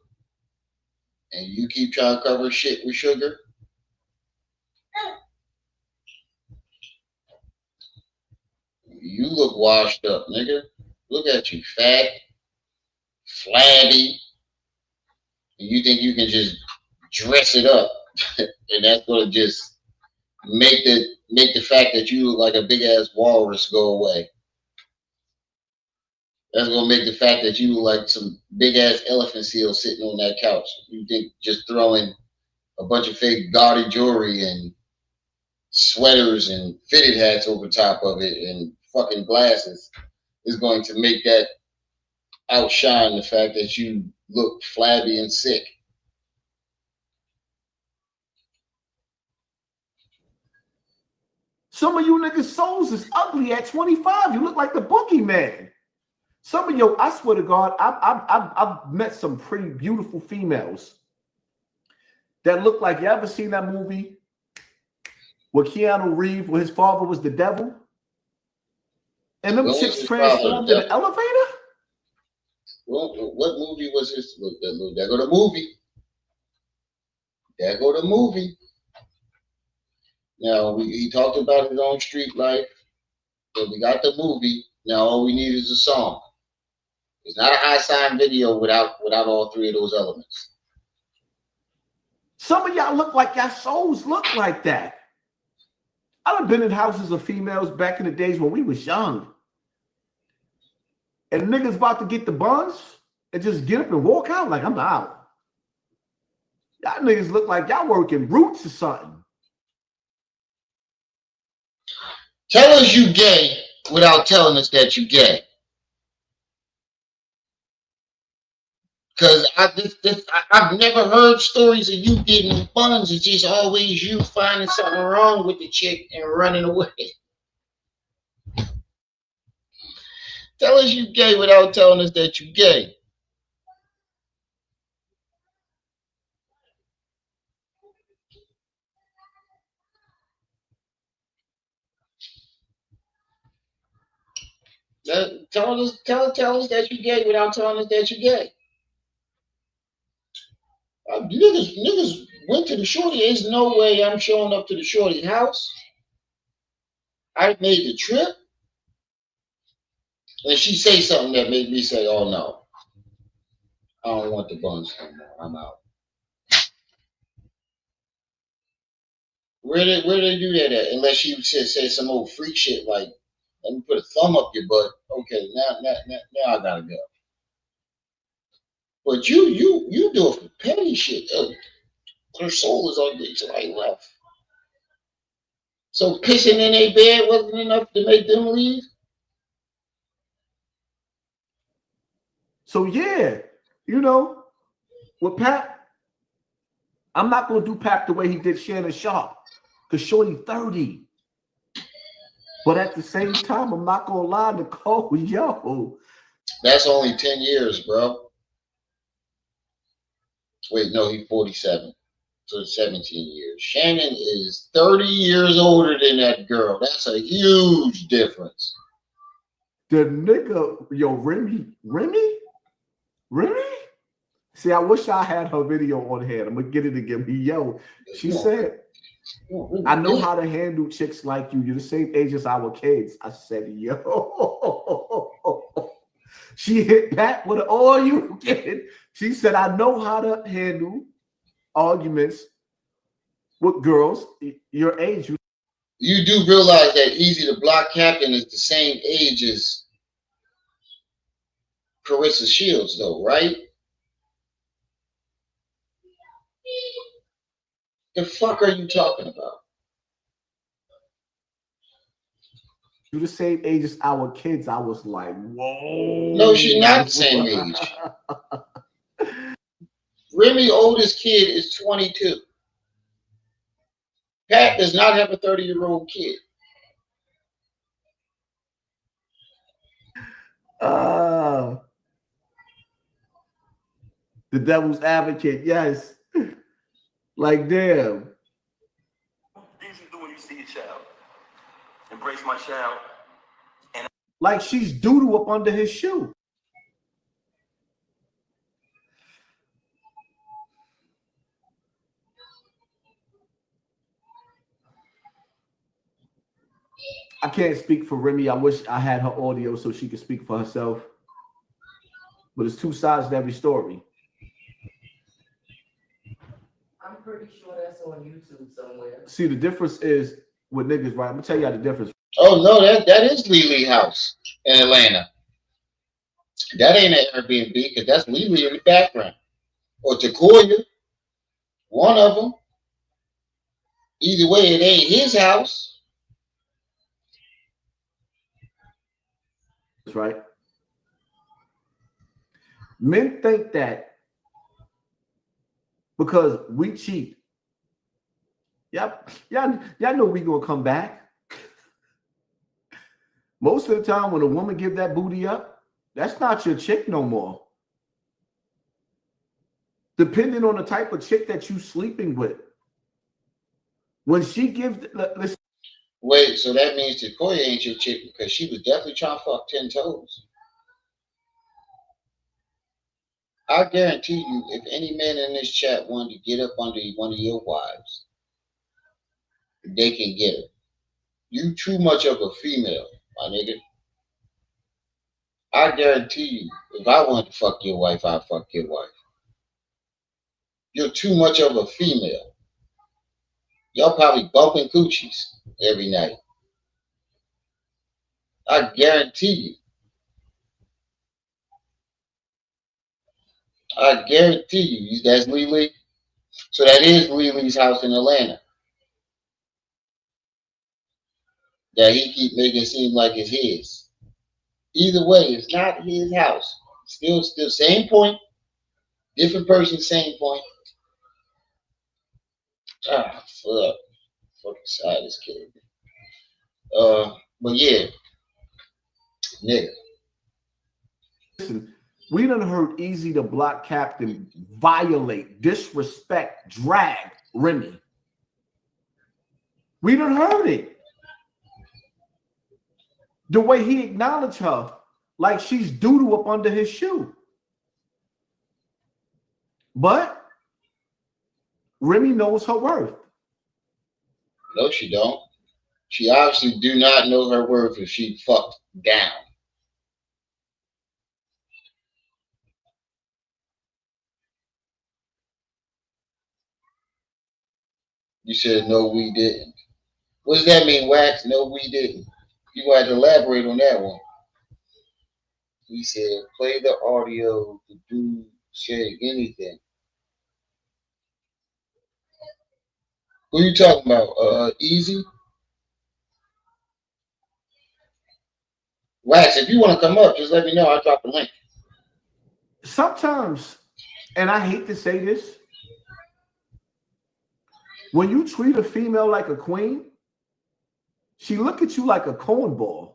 and you keep trying to cover shit with sugar? You look washed up, nigga. Look at you, fat, flabby, and you think you can just dress it up, and that's gonna just make the fact that you look like a big ass walrus go away. That's gonna make the fact that you look like some big ass elephant seal sitting on that couch. You think just throwing a bunch of fake gaudy jewelry and sweaters and fitted hats over top of it and fucking glasses is going to make that outshine the fact that you look flabby and sick. Some of you niggas' souls is ugly at 25. You look like the boogeyman. Some of you, I swear to God, I've met some pretty beautiful females that look like, you ever seen that movie with Keanu Reeves where his father was the devil? And them chicks transformed in an elevator? Well, what movie was this? There go the movie. There go the movie. Now, he talked about his own street life, but we got the movie. Now, all we need is a song. It's not a Hassan video without all three of those elements. Some of y'all look like y'all souls look like that. I've been in houses of females back in the days when we was young. And niggas about to get the buns and just get up and walk out like, I'm out. Y'all niggas look like y'all working roots or something. Tell us you gay without telling us that you gay. Because I've never heard stories of you getting buns. It's just always you finding something wrong with the chick and running away. Tell us you gay without telling us that you gay. Tell us that you gay without telling us that you gay. Niggas went to the shorty. There's no way I'm showing up to the shorty house. I made the trip. And she say something that made me say, oh no. I don't want the buns no more. I'm out. Where they do that at? Unless she say some old freak shit like, let me put a thumb up your butt. Okay, now I gotta go. But you do it for petty shit. Her soul is ugly till I left. So pissing in a bed wasn't enough to make them leave? So yeah, you know, with Pap, I'm not gonna do Pap the way he did Shannon Sharp, because Shorty 30. But at the same time, I'm not gonna lie, Nicole, yo. That's only 10 years, bro. Wait, no, he's 47. So 17 years. Shannon is 30 years older than that girl. That's a huge difference. The nigga, yo, Remy? See, I wish I had her video on hand. I'm gonna get it again. Yo, she said, I know how to handle chicks like you. You're the same age as our kids. I said, yo. She hit Pat with all you get. She said, I know how to handle arguments with girls your age. You do realize that Easy the Block Captain is the same age as Carissa Shields, though, right? The fuck are you talking about? You're the same age as our kids. I was like, whoa. No, she's not the same age. Remy's oldest kid is 22. Pat does not have a 30-year-old kid. The devil's advocate, yes. Like, damn. Things you do when you see your child. Embrace my child. And like she's doodle up under his shoe. I can't speak for Remy. I wish I had her audio so she could speak for herself. But it's two sides to every story. I'm pretty sure that's on YouTube somewhere. See, the difference is with niggas, right? I'm gonna tell you how the difference. Oh no, that is Lele house in Atlanta. That ain't an Airbnb because that's Lele in the background. Or Takoya. One of them. Either way, it ain't his house. Right? Men think that because we cheat, y'all know we gonna come back. Most of the time, when a woman give that booty up, that's not your chick no more. Depending on the type of chick that you sleeping with, when she gives, listen. Wait, so that means Takoya ain't your chick because she was definitely trying to fuck 10 toes. I guarantee you, if any man in this chat wanted to get up under one of your wives, they can get her. You too much of a female, my nigga. I guarantee you, if I wanted to fuck your wife, I'd fuck your wife. You're too much of a female. Y'all probably bumping coochies every night. I guarantee you. I guarantee you that's Lele. So that is Lele's house in Atlanta. That he keep making it seem like it's his. Either way, it's not his house. Still same point. Different person, same point. Ah, fuck. Fucking side is killing me. But yeah. Nigga. Listen, we done heard Easy the Block Captain violate, disrespect, drag Remy. We done heard it. The way he acknowledged her, like she's doodle up under his shoe. But Remy knows her worth. No, she don't. She obviously do not know her worth if she fucked down. You said no, we didn't. What does that mean, Wax? No, we didn't. You want to elaborate on that one. He said, play the audio to do say anything. Who you talking about? Easy? Wax, if you want to come up, just let me know. I'll drop the link. Sometimes, and I hate to say this, when you treat a female like a queen, She look at you like a cornball.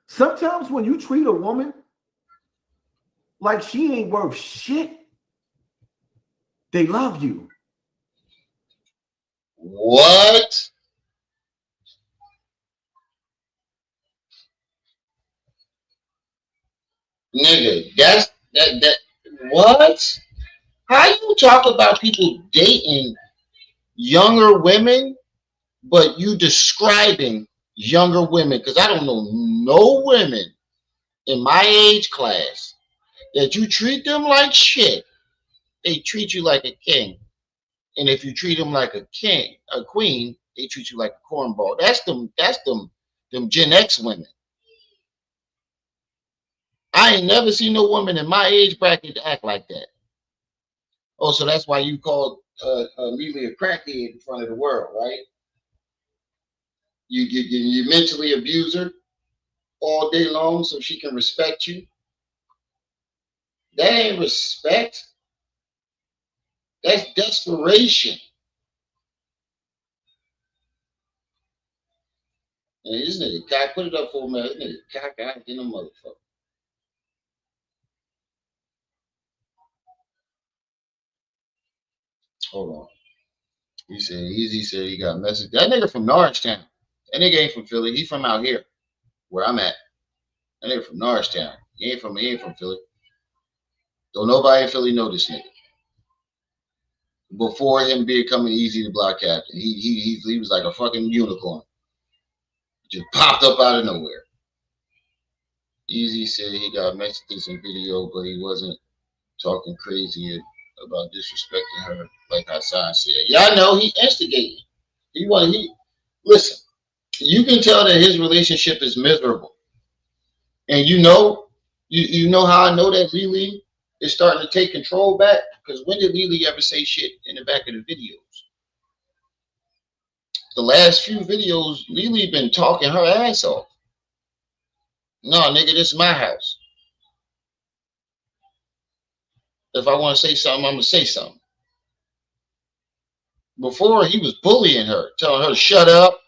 Sometimes when you treat a woman like she ain't worth shit, they love you. What? Nigga, that what? How you talk about people dating younger women, but you describing younger women? Because I don't know no women in my age class that you treat them like shit. They treat you like a king. And if you treat them like a king, a queen, they treat you like a cornball. That's them Gen X women. I ain't never seen no woman in my age bracket act like that. Oh, so that's why you called Lily a crackhead in front of the world, right? You mentally abuse her all day long so she can respect you. That ain't respect. That's desperation. And this nigga cock, put it up for a minute. This nigga cock out in a motherfucker. Hold on. He said Easy said he got a message. That nigga from Norristown. That nigga ain't from Philly. He from out here, where I'm at. That nigga from Norristown. He ain't from Philly. Don't nobody in Philly know this nigga. Before him becoming Easy the Block Captain, he was like a fucking unicorn. Just popped up out of nowhere. Easy said he got messages and video, but he wasn't talking crazy about disrespecting her, like Hassan said. Yeah, I know he instigated. Listen. You can tell that his relationship is miserable, and you know how I know that Lily is starting to take control back. Because when did Lily ever say shit in the back of the videos? The last few videos, Lily been talking her ass off. No, nigga, this is my house. If I want to say something, I'm gonna say something. Before, he was bullying her, telling her to shut up.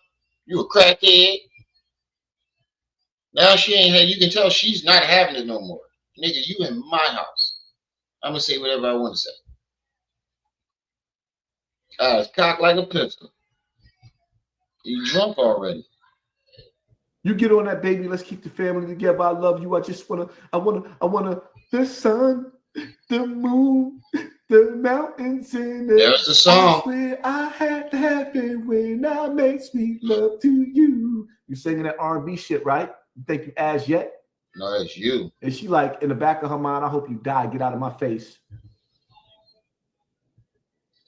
You a crackhead. Now she ain't had. You can tell she's not having it no more. Nigga, you in my house. I'm gonna say whatever I want to say. It's cocked like a pistol. You drunk already. You get on that, baby. Let's keep the family together. I love you. I wanna. The sun, the moon, the mountains in it. There's the song. I swear I had to happen when I make sweet love to you. You singing that R&B shit, right? You think you ass yet? No, that's you. And she like, in the back of her mind, I hope you die. Get out of my face.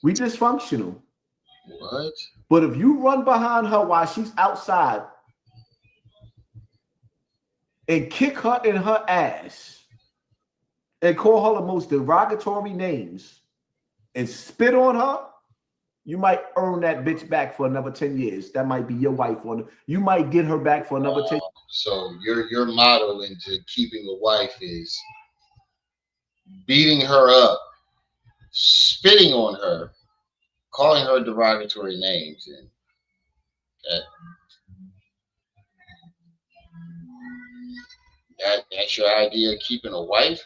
We dysfunctional. What? But if you run behind her while she's outside and kick her in her ass and call her the most derogatory names and spit on her, you might earn that bitch back for another 10 years. That might be your wife. You might get her back for another 10 years. So your motto into keeping a wife is beating her up, spitting on her, calling her derogatory names, and that's your idea of keeping a wife?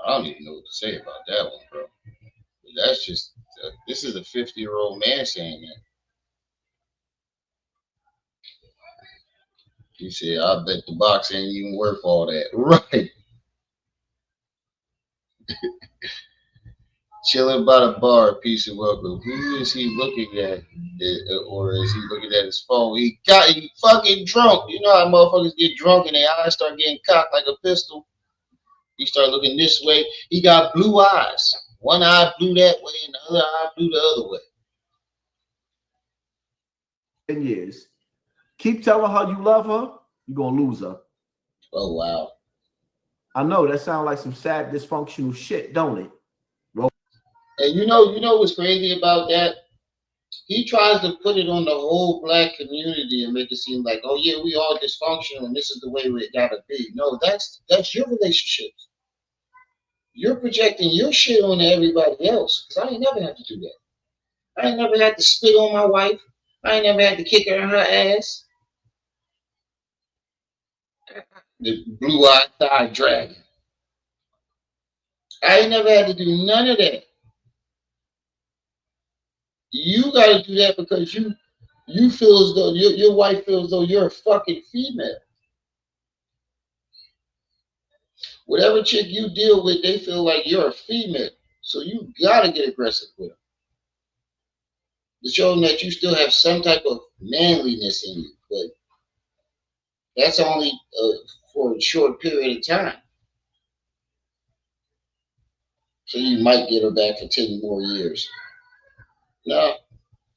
I don't even know what to say about that one, bro. That's just, this is a 50-year-old man saying that. He said, I bet the box ain't even worth all that. Right. Chilling by the bar, peace and welcome. Who is he looking at? Or is he looking at his phone? He fucking drunk. You know how motherfuckers get drunk and their eyes start getting cocked like a pistol? He started looking this way. He got blue eyes. One eye blew that way and the other eye blew the other way. 10 years. Keep telling her you love her, you're going to lose her. Oh, wow. I know, that sounds like some sad, dysfunctional shit, don't it? And you know what's crazy about that? He tries to put it on the whole black community and make it seem like, oh yeah, we all dysfunctional and this is the way it gotta be. No, that's your relationships. You're projecting your shit on everybody else. Cause I ain't never had to do that. I ain't never had to spit on my wife. I ain't never had to kick her in her ass. The blue-eyed thigh dragon. I ain't never had to do none of that. You gotta do that because you feel as though your wife feels as though you're a fucking female. Whatever chick you deal with, they feel like you're a female. So you gotta get aggressive with them. To show them that you still have some type of manliness in you. But that's only for a short period of time. So you might get her back for 10 more years. No,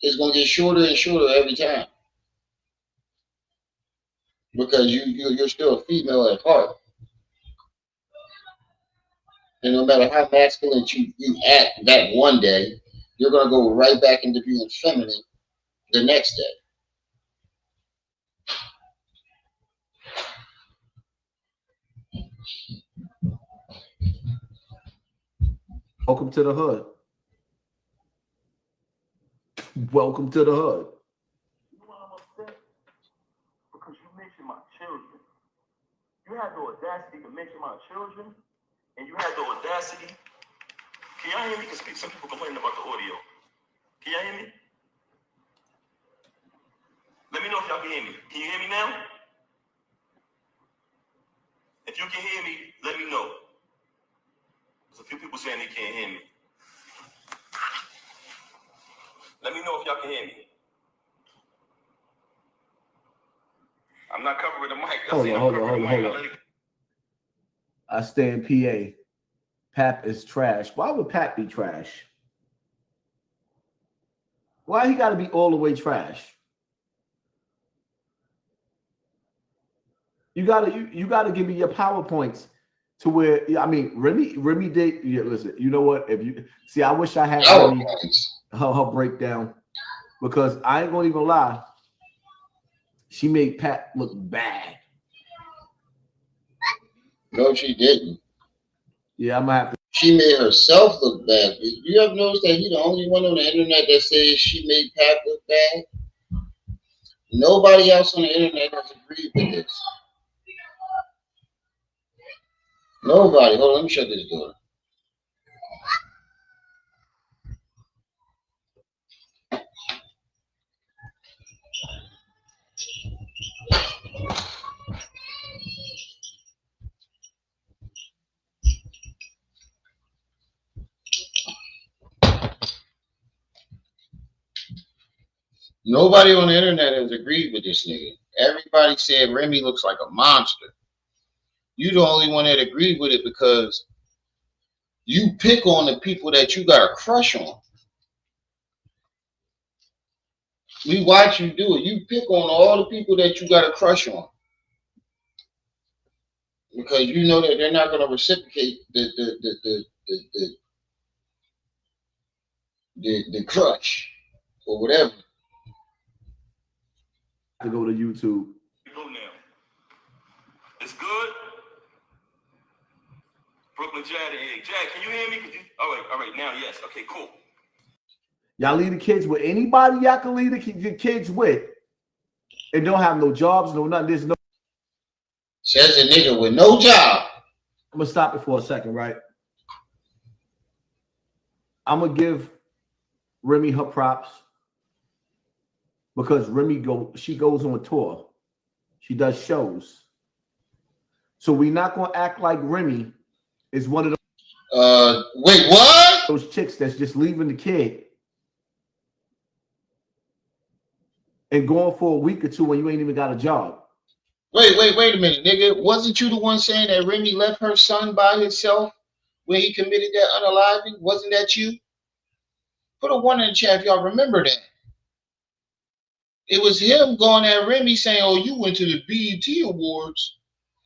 it's going to get shorter and shorter every time. Because you're still a female at heart. And no matter how masculine you act that one day, you're going to go right back into being feminine the next day. Welcome to the hood. Welcome to the hood. You know why I'm upset? Because you mentioned my children. You had the audacity to mention my children, and you had the audacity. Can y'all hear me? Because some people complaining about the audio. Can y'all hear me? Let me know if y'all can hear me. Can you hear me now? If you can hear me, let me know. There's a few people saying they can't hear me. Let me know if y'all can hear me. I'm not covering the mic. Hold on. I stay in PA. Pap is trash. Why would Pap be trash? Why he got to be all the way trash? You gotta give me your PowerPoints to where, I mean, Remy did. Yeah, listen, you know what? If you see, I wish I had Remy, her breakdown, because I ain't gonna even lie. She made Pat look bad. No, she didn't. Yeah, I'm gonna have to. She made herself look bad. You ever noticed that he's the only one on the internet that says she made Pat look bad? Nobody else on the internet has agreed with this. Nobody. Hold on, let me shut this door. Nobody on the internet has agreed with this nigga. Everybody said Remy looks like a monster. You the only one that agreed with it because you pick on the people that you got a crush on. We watch you do it. You pick on all the people that you got a crush on. Because you know that they're not going to reciprocate the crush or whatever. To go to YouTube. Go now. It's good. Brooklyn Jad and Egg. Jad, can you hear me? All right, now, yes. Okay, cool. Y'all leave the kids with anybody y'all can leave the kids with and don't have no jobs, no nothing. There's no. Says a nigga with no job. I'm gonna stop it for a second, right? I'm gonna give Remy her props because she goes on tour. She does shows. So we're not gonna act like Remy is one of those. Wait, what? Those chicks that's just leaving the kid and going for a week or two when you ain't even got a job. Wait a minute, nigga. Wasn't you the one saying that Remy left her son by himself when he committed that unaliving? Wasn't that you? Put a 1 in the chat if y'all remember that. It was him going at Remy saying, oh, you went to the BET Awards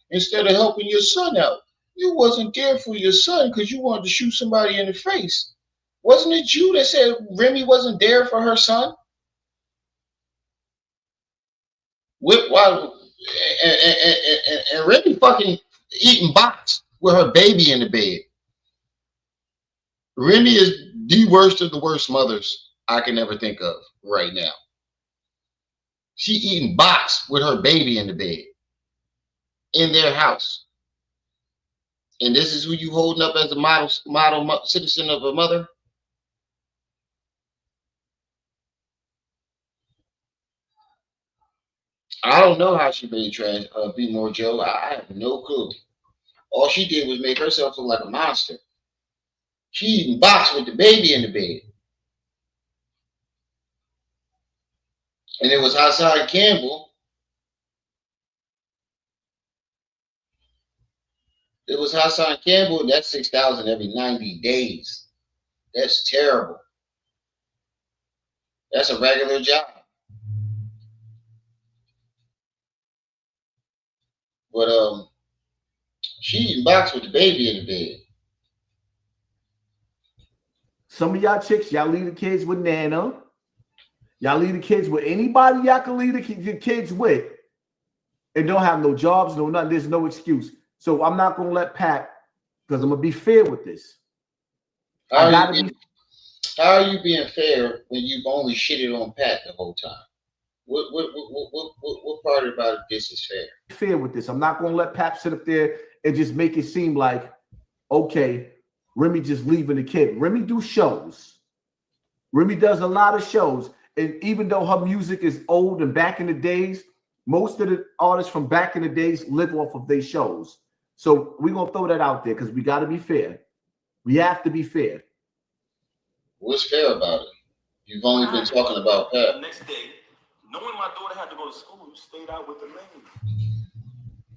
instead of helping your son out. You wasn't there for your son because you wanted to shoot somebody in the face. Wasn't it you that said Remy wasn't there for her son? And Remy fucking eating box with her baby in the bed. Remy is the worst of the worst mothers I can ever think of right now. She eating box with her baby in the bed in their house. And this is who you holding up as a model citizen of a mother? I don't know how she made Be More Joe. I have no clue. All she did was make herself look like a monster. She eating box with the baby in the bed. And it was Hassan Campbell. It was Hassan Campbell. That's 6,000 every 90 days. That's terrible. That's a regular job. But she eating box with the baby in the bed. Some of y'all chicks, y'all leave the kids with Nana. Y'all leave the kids with anybody y'all can leave the kids with, and don't have no jobs, no nothing. There's no excuse. So I'm not gonna let Pat, because I'm gonna be fair with this. How are you being fair when you've only shitted on Pat the whole time? What part about this is fair? Fair with this. I'm not gonna let Pat sit up there and just make it seem like, okay, Remy just leaving the kid. Remy do shows. Remy does a lot of shows. And even though her music is old and back in the days, most of the artists from back in the days live off of their shows. So we're going to throw that out there because we got to be fair. We have to be fair. What's fair about it? You've only been talking about Pat. The next day, knowing my daughter had to go to school, you stayed out with the man.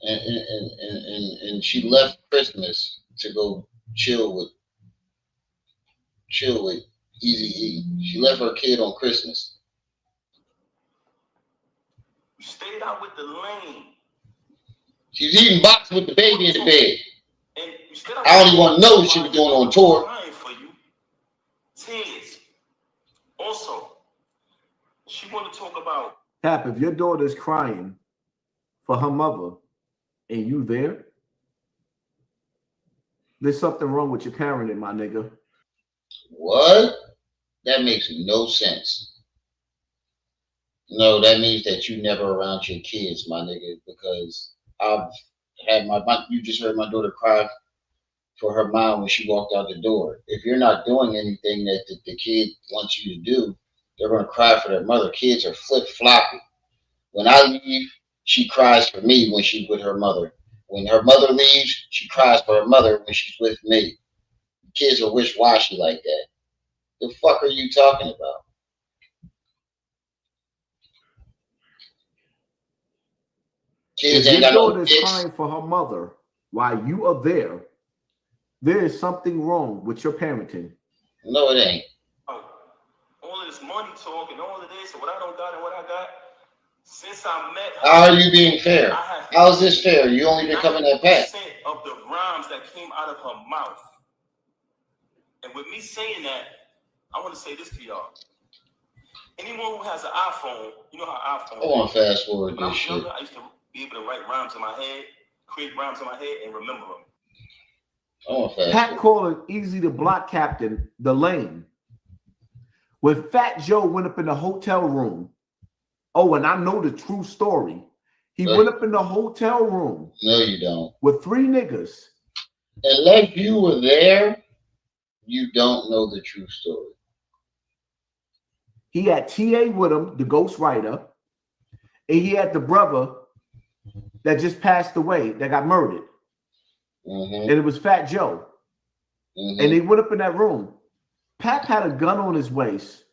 And she left Christmas to go chill with Easy-E. She left her kid on Christmas. You stayed out with the lane. She was eating box with the baby in the bed. And you I only want to know what she was doing on tour. For you. Tears. Also, she want to talk about. Tap, if your daughter's crying for her mother and you there, there's something wrong with your parenting, my nigga. What? That makes no sense. No, that means that you never around your kids, my nigga, because I've had you just heard my daughter cry for her mom when she walked out the door. If you're not doing anything that the kid wants you to do, they're going to cry for their mother. Kids are flip-floppy. When I leave, she cries for me when she's with her mother. When her mother leaves, she cries for her mother when she's with me. Kids are wish-washy like that. The fuck are you talking about? Kids ain't got no dicks. If your daughter's crying for her mother while you are there, there is something wrong with your parenting. No, it ain't. All of this money talk and all of this and what I don't got and what I got. Since I met her, how are you being fair? How is this fair? You only been coming at Pat. Of the rhymes that came out of her mouth. And with me saying that, I want to say this to y'all. Anyone who has an iPhone, you know how iPhone. I want to fast forward this shit. I used to be able to write rhymes in my head, create rhymes in my head, and remember them. I want to fast Pat calling Easy the Block Captain the lane. When Fat Joe went up in the hotel room, oh, and I know the true story. He went up in the hotel room. No, you don't. With 3 niggas. Unless you were there, you don't know the true story. He had TA with him, the ghostwriter, and he had the brother that just passed away, that got murdered. And it was Fat Joe. And they went up in that room. Pap had a gun on his waist.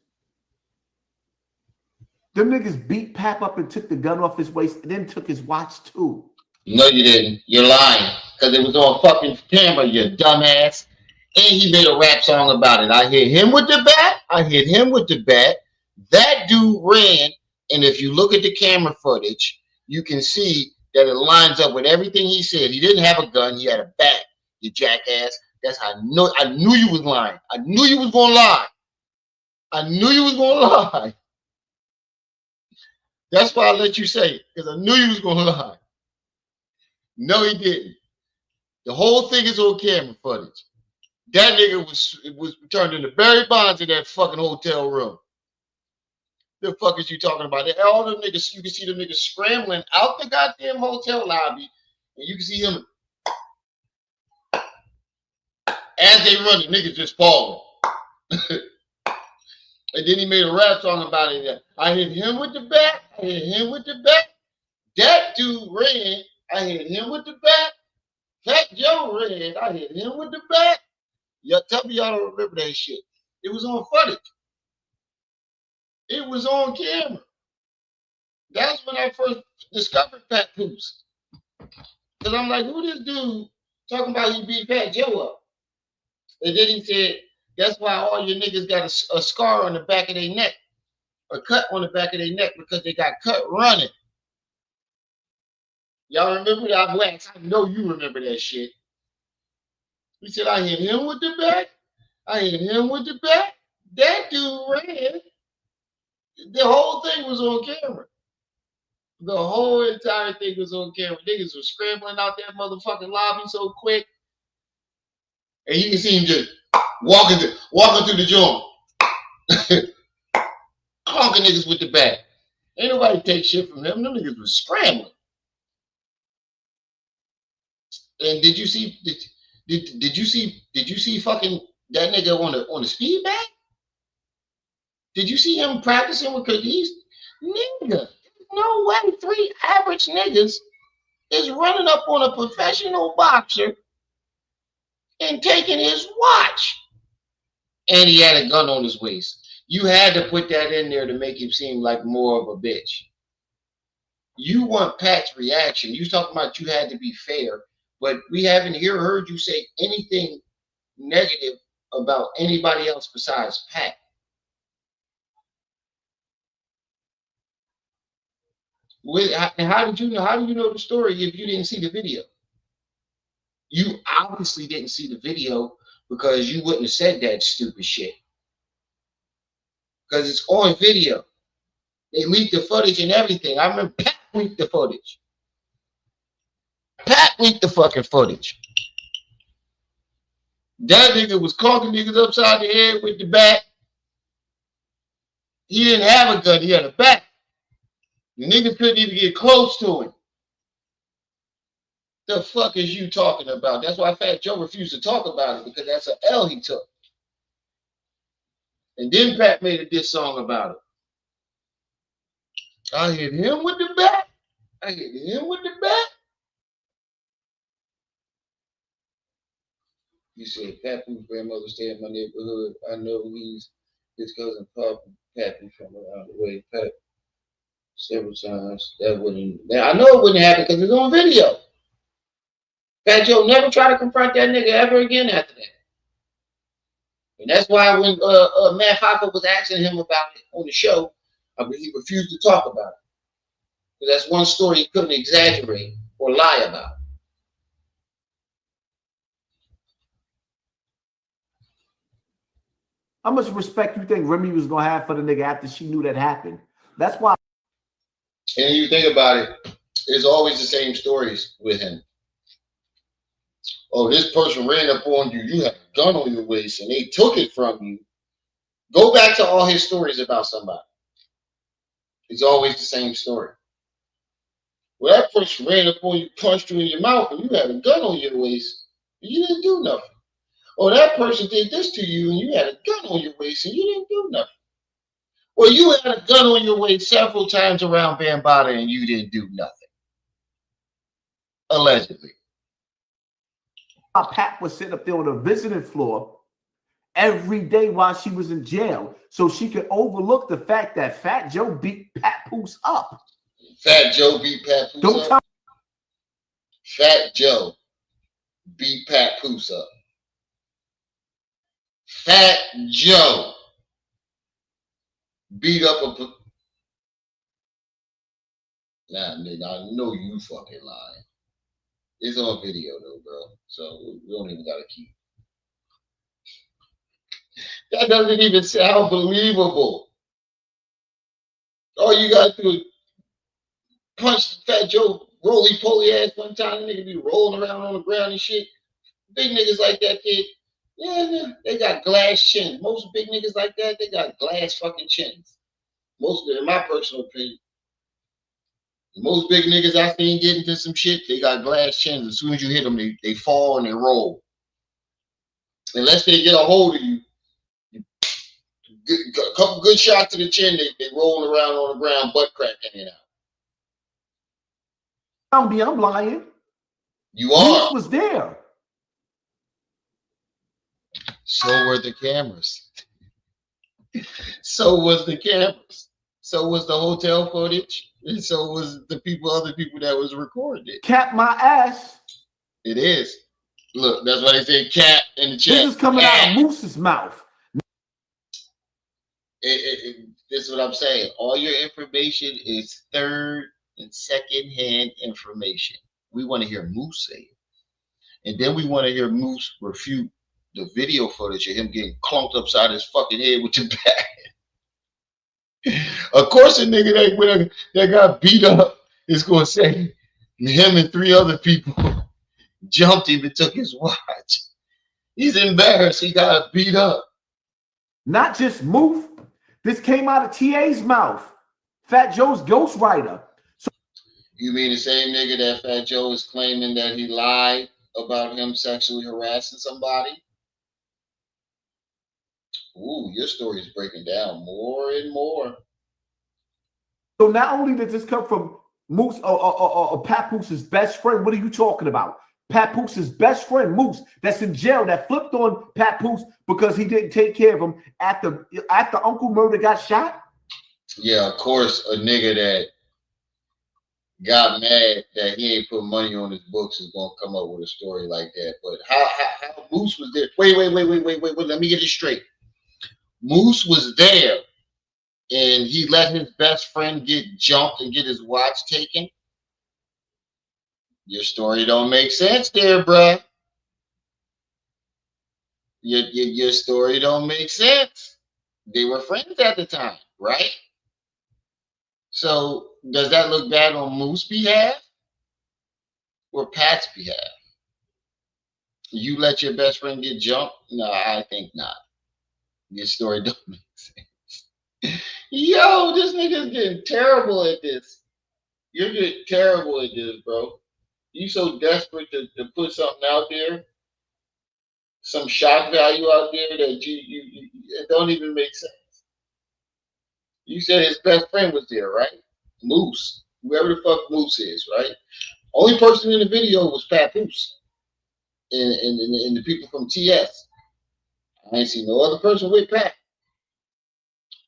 Them niggas beat Pap up and took the gun off his waist and then took his watch too. No, you didn't. You're lying. Because it was on fucking camera, you dumbass. And he made a rap song about it. I hit him with the bat. I hit him with the bat. That dude ran. And if you look at the camera footage, you can see that it lines up with everything he said. He didn't have a gun. He had a bat, you jackass. That's how I knew you was lying. I knew you was going to lie. I knew you was going to lie. That's why I let you say it, because I knew you was gonna lie. No, he didn't. The whole thing is on camera footage. That nigga was turned into Barry Bonds in that fucking hotel room. The fuck is you talking about? All them niggas, you can see them niggas scrambling out the goddamn hotel lobby, and you can see them as they run. The niggas just falling. And then he made a rap song about it. I hit him with the bat. I hit him with the bat. That dude ran. I hit him with the bat. Fat Joe ran. I hit him with the bat. Y'all tell me y'all don't remember that shit. It was on footage. It was on camera. That's when I first discovered Papoose. Because I'm like, who this dude talking about he beat Fat Joe up? And then he said, that's why all your niggas got a scar on the back of their neck. A cut on the back of their neck because they got cut running. Y'all remember that? I know you remember that shit. He said, I hit him with the bat. I hit him with the bat. That dude ran. The whole thing was on camera. The whole entire thing was on camera. Niggas were scrambling out that motherfucking lobby so quick. And you can see him just walking through the joint. Conking niggas with the bat. Ain't nobody take shit from them. Them niggas was scrambling. And did you see did you see fucking that nigga on the speed bag? Did you see him practicing with these nigga? No way 3 average niggas is running up on a professional boxer and taking his watch. And he had a gun on his waist. You had to put that in there to make him seem like more of a bitch. You want Pat's reaction. You talking about you had to be fair, but we haven't heard you say anything negative about anybody else besides Pat. How do you know the story if you didn't see the video? You obviously didn't see the video because you wouldn't have said that stupid shit. Because it's on video. They leaked the footage and everything. I remember Pat leaked the footage. Pat leaked the fucking footage. That nigga was conking niggas upside the head with the bat. He didn't have a gun. He had a bat. The niggas couldn't even get close to him. The fuck is you talking about? That's why Fat Joe refused to talk about it, because that's an L he took. And then Pat made a diss song about it. I hit him with the bat. I hit him with the bat. He said, Papoose grandmother stay in my neighborhood. I know he's his cousin Papoose from around the way. Pat several times. That wouldn't. I know it wouldn't happen because it's on video. Fat Joe never tried to confront that nigga ever again after that. And that's why when Matt Hoffa was asking him about it on the show, he refused to talk about it. Because that's one story he couldn't exaggerate or lie about. How much respect you think Remy was gonna have for the nigga after she knew that happened? That's why. And you think about it, it's always the same stories with him. Oh, this person ran up on you. You had a gun on your waist and they took it from you. Go back to all his stories about somebody. It's always the same story. Well, that person ran up on you, punched you in your mouth, and you had a gun on your waist, and you didn't do nothing. Or that person did this to you, and you had a gun on your waist, and you didn't do nothing. Or you had a gun on your waist several times around Bambaataa, and you didn't do nothing. Allegedly. Pat was sitting up there on the visiting floor every day while she was in jail, so she could overlook the fact that Fat Joe beat Papoose up. Fat Joe beat Papoose Don't up? tell Fat Joe beat Papoose up. Fat Joe beat up a... Nah, nigga, I know you fucking lying. It's on video though, bro. So we don't even gotta keep. That doesn't even sound believable. All you gotta do is punched Fat Joe roly-poly ass one time. The nigga be rolling around on the ground and shit. Big niggas like that, kid. Yeah, they got glass chins. Most big niggas like that, they got glass fucking chins. Most, in my personal opinion, most big niggas I seen get into some shit, they got glass chins. As soon as you hit them, they fall and they roll. Unless they get a hold of you, a couple good shots to the chin, they rolling around on the ground, butt crack hanging out. I'm lying. You are. Moose was there. So were the cameras. So was the cameras. So was the hotel footage. And so was the other people that was recording it. Cap my ass. It is. Look, that's why they say cat in the chat. This is coming out of Moose's mouth. This is what I'm saying. All your information is third and second hand information. We want to hear Moose say it. And then we want to hear Moose refute the video footage of him getting clunked upside his fucking head with the bat. Of course, a nigga that got beat up is going to say him and 3 other people jumped him and took his watch. He's embarrassed. He got beat up. Not just Moose. This came out of TA's mouth. Fat Joe's ghostwriter. So, you mean the same nigga that Fat Joe is claiming that he lied about him sexually harassing somebody? Ooh, your story is breaking down more and more. So not only does this come from Moose or Papoose's best friend, what are you talking about? Papoose's best friend, Moose, that's in jail, that flipped on Papoose because he didn't take care of him after Uncle Murder got shot? Yeah, of course, a nigga that got mad that he ain't put money on his books is gonna come up with a story like that. But how Moose was there? Wait, let me get it straight. Moose was there and he let his best friend get jumped and get his watch taken. Your story don't make sense there, bruh. Your story don't make sense. They were friends at the time, right? So does that look bad on Moose's behalf or Pat's behalf? You let your best friend get jumped? No, I think not. Your story don't make sense. Yo, this nigga's getting terrible at this. You're getting terrible at this, bro. You so desperate to put something out there, some shock value out there that you it don't even make sense. You said his best friend was there, right? Moose, whoever the fuck Moose is, right? Only person in the video was Papoose and the people from TS. I ain't seen no other person with Pat.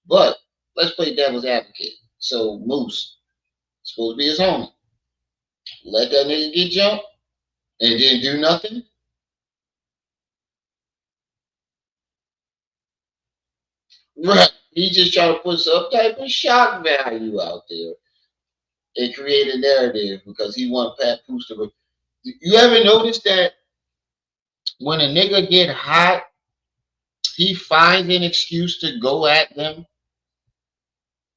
But let's play devil's advocate. So Moose, supposed to be his homie. Let that nigga get jumped and didn't do nothing. Right. He just trying to put some type of shock value out there and create a narrative because he want Papoose to. You ever notice that when a nigga get hot, he finds an excuse to go at them?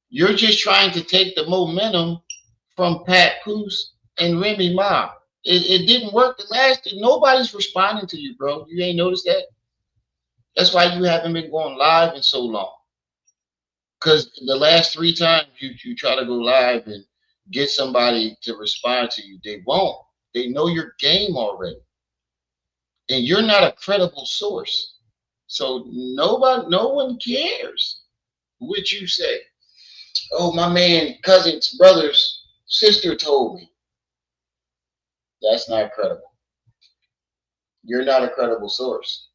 You're just trying to take the momentum from Papoose and Remy Ma. It didn't work the last. Nobody's responding to you, bro. You ain't noticed that? That's why you haven't been going live in so long. Because the last 3 times you try to go live and get somebody to respond to you, they won't. They know your game already. And you're not a credible source. So no one cares what you say. Oh, my man, cousin's brother's sister told me. That's not credible. You're not a credible source.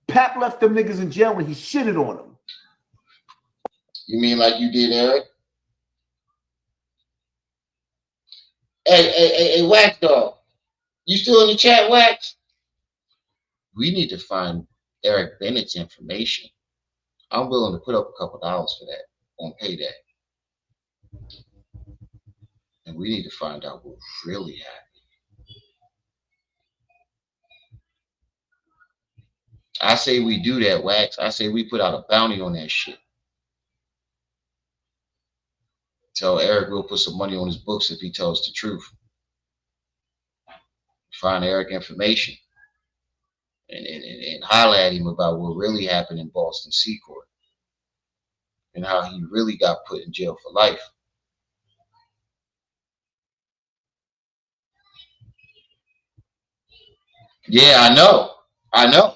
Pap left them niggas in jail when he shitted on them. You mean like you did, Eric? Hey, Wax Dog. You still in the chat, Wax? We need to find Eric Bennett's information. I'm willing to put up a couple dollars for that on payday. And we need to find out what really happened. I say we do that, Wax. I say we put out a bounty on that shit. tell Eric we'll put some money on his books if he tells the truth. Find Eric information and holler at him about what really happened in Boston Sea Court and how he really got put in jail for life. Yeah, I know.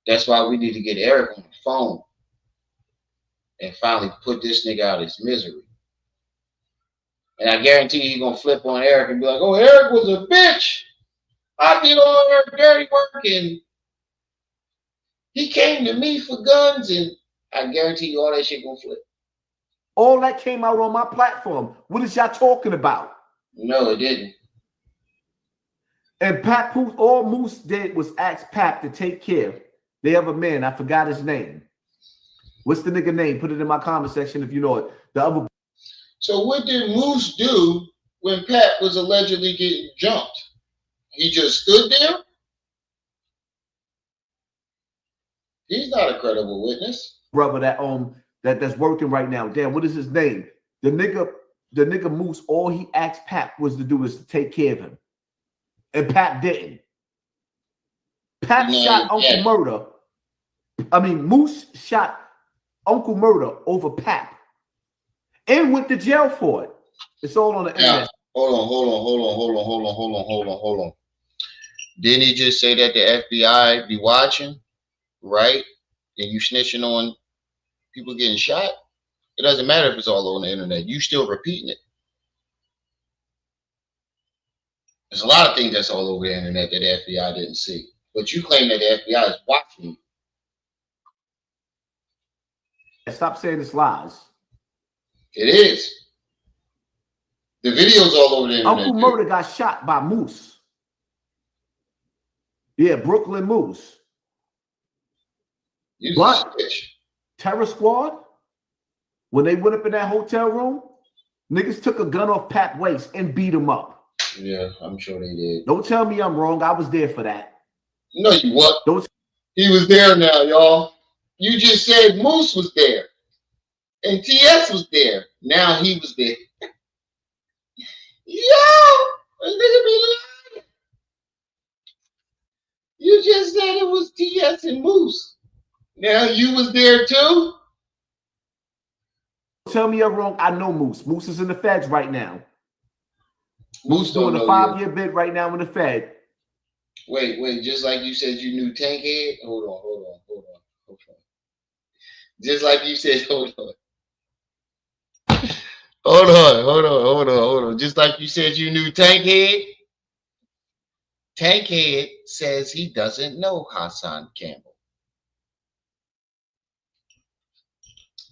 That's why we need to get Eric on the phone and finally put this nigga out of his misery. And I guarantee he's gonna flip on Eric and be like, "Oh, Eric was a bitch. I did all her dirty work and he came to me for guns," and I guarantee you all that shit gonna flip. All that came out on my platform. What is y'all talking about? No, it didn't. And Papoose, all Moose did was ask Pap to take care. They have a man, I forgot his name. What's the nigga name? Put it in my comment section if you know it. The other. So what did Moose do when Pat was allegedly getting jumped? He just stood there? He's not a credible witness. Brother that's working right now. Damn, what is his name? The nigga Moose, all he asked Pat was to do is to take care of him. And Pat didn't. Pat shot Uncle Murder. I mean, Moose shot Uncle Murder over Pat and went to jail for it. It's all on the internet. Hold on. Didn't he just say that the FBI be watching, right? And you snitching on people getting shot? It doesn't matter if it's all on the internet. You still repeating it. There's a lot of things that's all over the internet that the FBI didn't see. But you claim that the FBI is watching you. Stop saying it's lies. It is. The video's all over the internet. Uncle Murder got shot by Moose. Yeah, Brooklyn Moose. But Terror Squad, when they went up in that hotel room, niggas took a gun off Pat's waist and beat him up. Yeah, I'm sure they did. Don't tell me I'm wrong. I was there for that. No, you what? He was there now, y'all. You just said Moose was there. And TS was there. Now he was there. Yo! Nigga be lying. You just said it was TS and Moose. Now you was there too? Tell me I'm wrong. I know Moose. Moose is in the feds right now. Moose doing a 5-year bid right now in the Fed. Wait. Just like you said you knew Tankhead? Hold on. Just like you said, hold on. Just like you said you knew Tankhead. Tankhead says he doesn't know Hassan Campbell.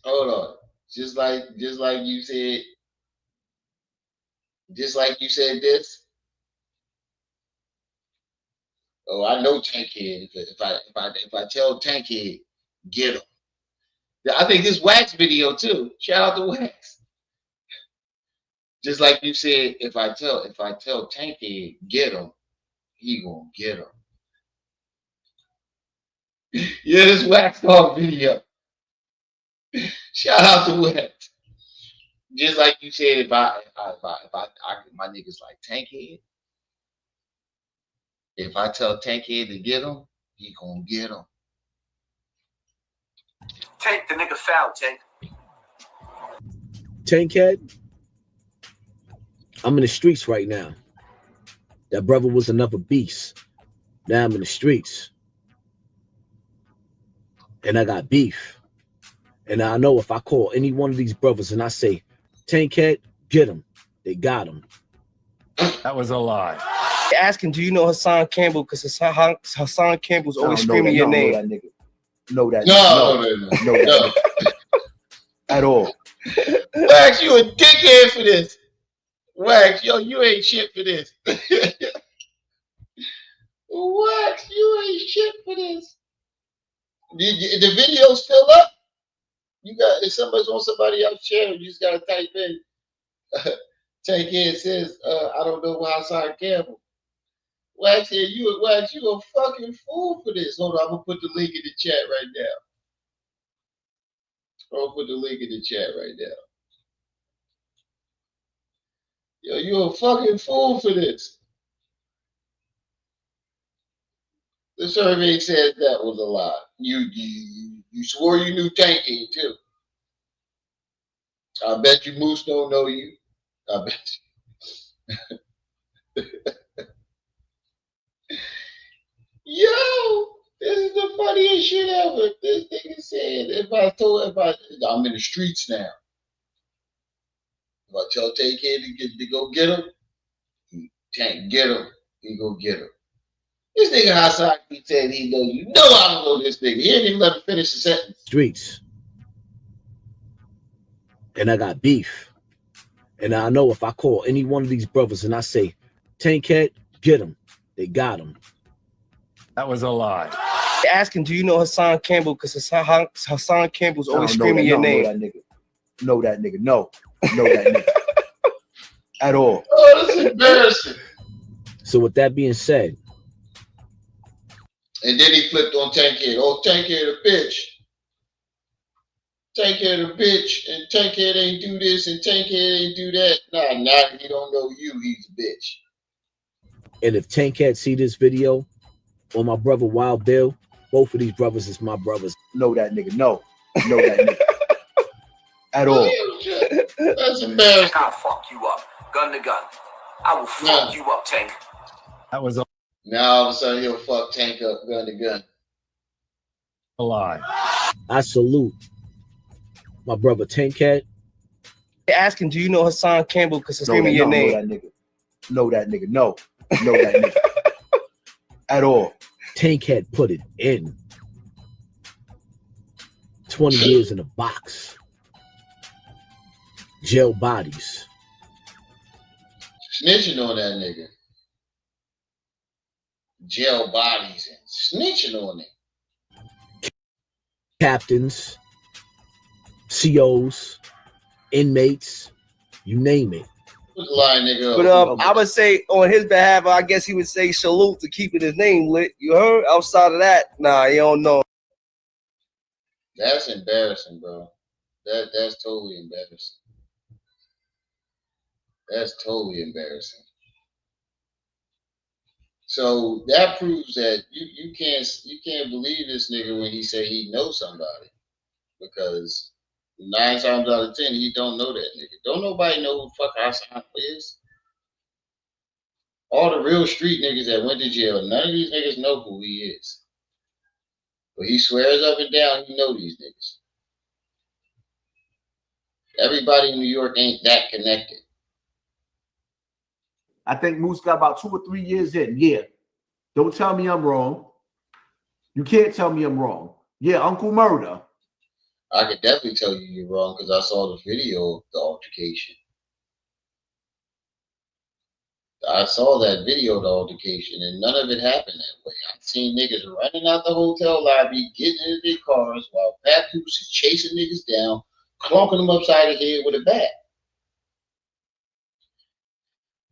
Hold on. Just like you said this. Oh, I know Tankhead. If I tell Tankhead, get him. I think this Wax video too. Shout out to Wax. Just like you said, if I tell Tankhead, get him, he gonna get him. Yeah, this Wax Talk video. Shout out to Wax. Just like you said, if I my niggas like Tankhead. If I tell Tankhead to get him, he gonna get him. Tank the nigga foul, Tank. Tankhead, I'm in the streets right now. That brother was another beast. Now I'm in the streets. And I got beef. And I know if I call any one of these brothers and I say, Tankhead, get him, they got him. That was a lie. Asking, do you know Hassan Campbell? Because Hassan Campbell's always screaming your name. No. At all. Wax, you a dickhead for this. Wax, yo, you ain't shit for this. Wax, you ain't shit for this. The video's still up. You got, if somebody's on somebody else's channel, you just gotta type in. Tankhead says, I don't know Hassan Campbell. Wax, here, you a fucking fool for this. Hold on, I'm gonna put the link in the chat right now. Yo, you're a fucking fool for this. The survey said that was a lie. You swore you knew Tanky too. I bet you Moose don't know you. I bet you. Yo, this is the funniest shit ever. This nigga said, I'm in the streets now. If I tell Tay Kid to go get him, he can't get him. He go get him. This nigga Hassan said he know you. No, I don't know this nigga. He didn't even let him finish the sentence. Streets. And I got beef. And I know if I call any one of these brothers and I say, Tankhead, get him. They got him. That was a lie. Asking, do you know Hassan Campbell? Because Hassan Campbell's always screaming your name. Know that nigga. No that nigga. At all. Oh, that's embarrassing. So with that being said. And then he flipped on Tankhead. Oh, Tankhead a bitch. Tankhead a bitch. And Tankhead ain't do this and Tankhead ain't do that. Nah, now he don't know you. He's a bitch. And if Tankhead see this video, or my brother Wild Bill, both of these brothers is my brothers. Know that nigga. No that nigga. At all. That's embarrassing. I'll fuck you up. Gun to gun. I will fuck you up, Tank. That was now all of a sudden he'll fuck Tank up gun to gun. a lie. I salute my brother Tankhead. Asking, do you know Hassan Campbell? Because he's screaming your name. Know that nigga. No that nigga. At all. Tankhead put it in. 20 years in a box. Jail bodies. Snitching on that nigga. Jail bodies and snitching on it. Captains, COs, inmates, you name it. Line, nigga. But I would say on his behalf, I guess he would say salute to keeping his name lit. You heard? Outside of that, nah, you don't know. That's embarrassing, bro. That's totally embarrassing. That's totally embarrassing. So that proves that you can't believe this nigga when he say he knows somebody, because 9 times out of 10 he don't know that nigga. Don't nobody know who fuck Hassan is. All the real street niggas that went to jail, none of these niggas know who he is. But he swears up and down he know these niggas. Everybody in New York ain't that connected. I think Moose got about 2 or 3 years in. Yeah. Don't tell me I'm wrong. You can't tell me I'm wrong. Yeah, Uncle Murder. I could definitely tell you you're wrong because I saw the video of the altercation. I saw that video of the altercation and none of it happened that way. I've seen niggas running out the hotel lobby, getting in their cars while Papoose is chasing niggas down, clunking them upside the head with a bat.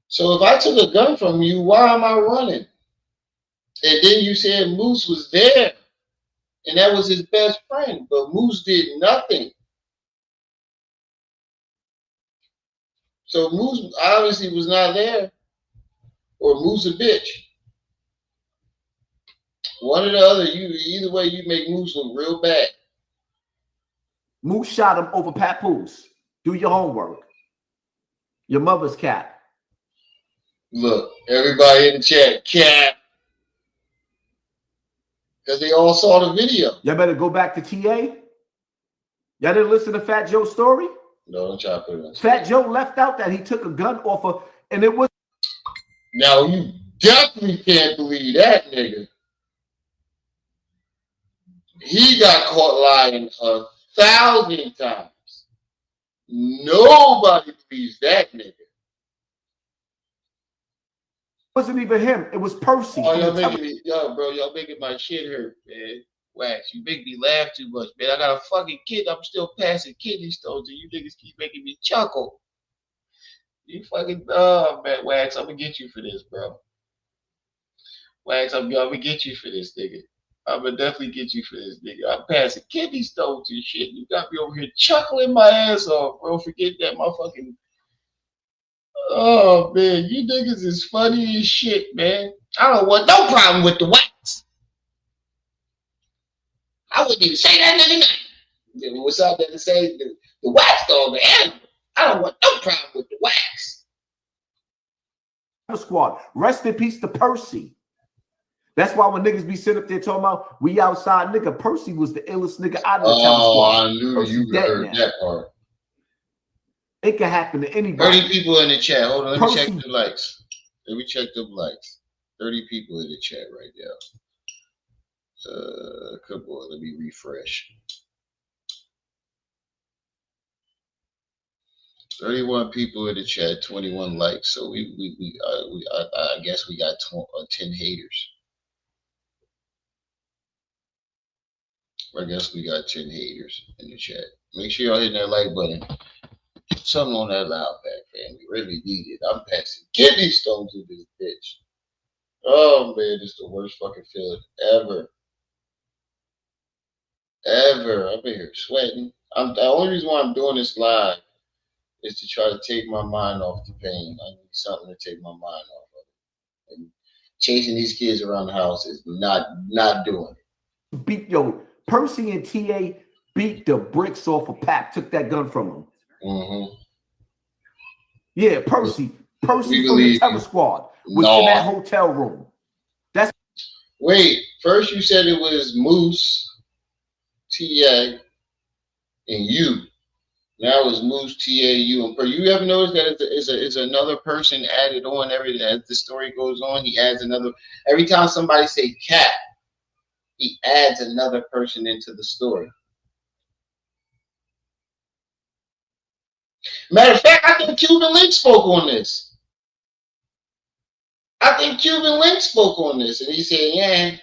So if I took a gun from you, why am I running? And then you said Moose was there, and that was his best friend, but Moose did nothing. So Moose obviously was not there, or Moose a bitch. One or the other. Either way, you make Moose look real bad. Moose shot him over Papoose. Do your homework. Your mother's cat. Look, everybody in the chat, cat. Because they all saw the video. Y'all better go back to TA. Y'all didn't listen to Fat Joe's story? No, don't try to put it on. Fat Joe left out that he took a gun off of, and it was. Now, you definitely can't believe that nigga. He got caught lying 1,000 times. Nobody believes that nigga. It wasn't even him. It was Percy. Oh, y'all making my shit hurt, man. Wax, you make me laugh too much, man. I got a fucking kid. I'm still passing kidney stones, and you niggas keep making me chuckle. You fucking, man, Wax, I'm gonna get you for this, bro. Wax, I'm gonna get you for this, nigga. I'm gonna definitely get you for this, nigga. I'm passing kidney stones and shit. You got me over here chuckling my ass off, bro. Forget that motherfucking. Oh man, you niggas is funny as shit, man. I don't want no problem with the wax. I wouldn't even say that nigga name. What's out there to say the wax dog, the animal. I don't want no problem with the wax. Squad. Rest in peace to Percy. That's why when niggas be sitting up there talking about we outside, nigga, Percy was the illest nigga out of the Temple Squad. I knew Percy you heard that part. It can happen to anybody. 30 people in the chat. Hold on, let me check the likes. Let me check the likes. 30 people in the chat right now. Come on, let me refresh. 31 people in the chat, 21 likes. So I guess we got 10 haters. I guess we got 10 haters in the chat. Make sure y'all hit that like button. Something on that loud back, fam. We really need it. I'm passing kidney stones in this bitch. Oh man, it's the worst fucking feeling ever. Ever. I've been here sweating. The only reason why I'm doing this live is to try to take my mind off the pain. I need something to take my mind off of it. And chasing these kids around the house is not doing it. Percy and TA beat the bricks off of Pap, took that gun from him. Mm-hmm. Yeah, Percy from the Temple Squad was in that hotel room. Wait, first you said it was Moose, TA, and you. Now it's Moose, TA, you, and Per. You ever notice that it's another person added on as the story goes on? He adds another. Every time somebody say cat, he adds another person into the story. Matter of fact, I think Cuban Link spoke on this. And he said, yeah.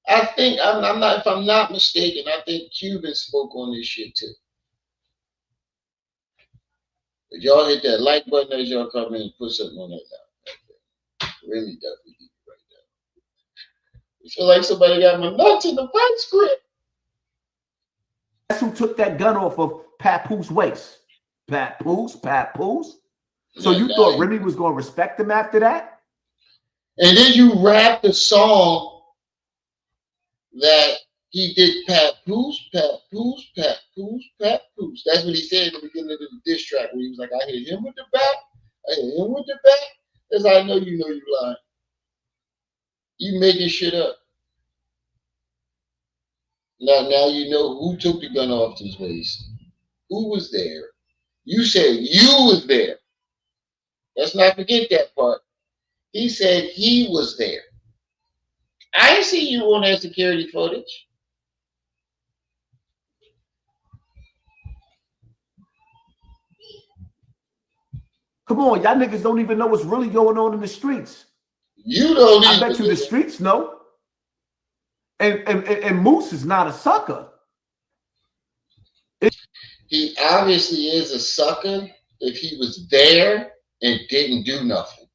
I think if I'm not mistaken, I think Cuban spoke on this shit too. If y'all hit that like button as y'all come in and put something on that now. Really definitely need it right now. You feel like somebody got my nuts in the vice grip. That's who took that gun off of Papoose's waist. Papoose. So you thought Remy was going to respect him after that? And then you rap the song that he did, Papoose. That's what he said in the beginning of the diss track, where he was like, I hit him with the back. That's how I know you lying. You making shit up. Now you know who took the gun off his waist. Who was there? You said you was there. Let's not forget that part. He said he was there. I ain't see you on that security footage. Come on, y'all niggas don't even know what's really going on in the streets. You don't even. I bet you the streets know. And Moose is not a sucker. He obviously is a sucker if he was there and didn't do nothing.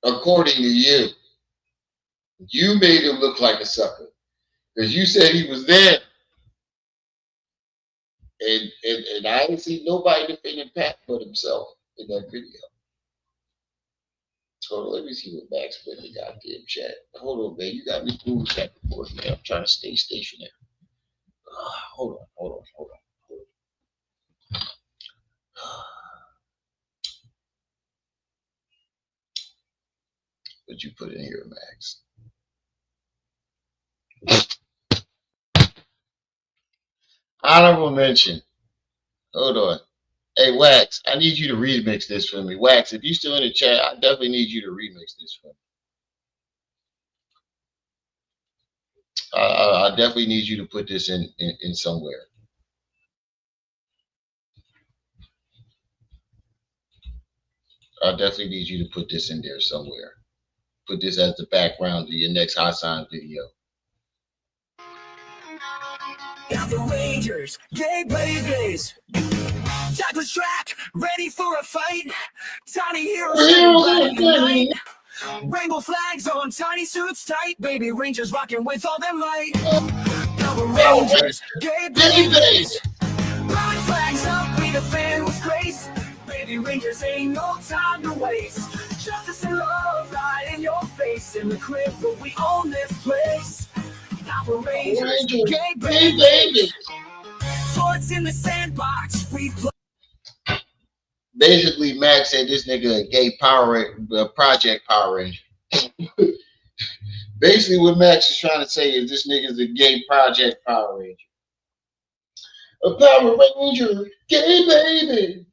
According to you. You made him look like a sucker. Because you said he was there. And I didn't see nobody defending Pat but himself in that video. Hold on, let me see what Max put in the goddamn chat. Hold on, man. You got me moving back and forth, man. I'm trying to stay stationary. Hold on. What you put in here, Max? Honorable mention. Hold on. Hey, Wax, I need you to remix this for me. Wax, if you're still in the chat, I definitely need you to remix this for me. I definitely need you to put this in somewhere. I definitely need you to put this in there somewhere. Put this as the background to your next Hassan video. Got the Rangers, gay babies. Douglas track, ready for a fight. Tiny heroes in the night. Rainbow flags on tiny suits tight. Baby Rangers rocking with all their might. Power Rangers, gay babies. Throwing flags up, we defend with grace. Baby Rangers ain't no time to waste. Justice and love right in your face. In the crib, but we own this place. Power Rangers, gay baby. Swords in the sandbox, we play. Basically, Max said this nigga a gay Project Power Ranger. Basically, what Max is trying to say is this nigga's a gay Project Power Ranger. A Power Ranger, gay baby.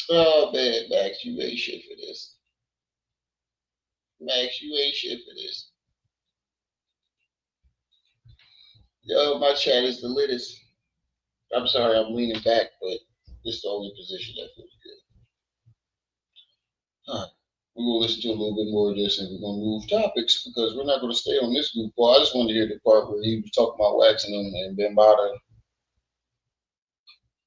Oh man, Max, you ain't shit for this. Max, you ain't shit for this. Yo, my chat is the littest. I'm sorry, I'm leaning back, but this is the only position that feels good. Huh. We're going to listen to a little bit more of this and we're going to move topics because we're not going to stay on this goofball. I just wanted to hear the part where he was talking about waxing them and Bambaataa.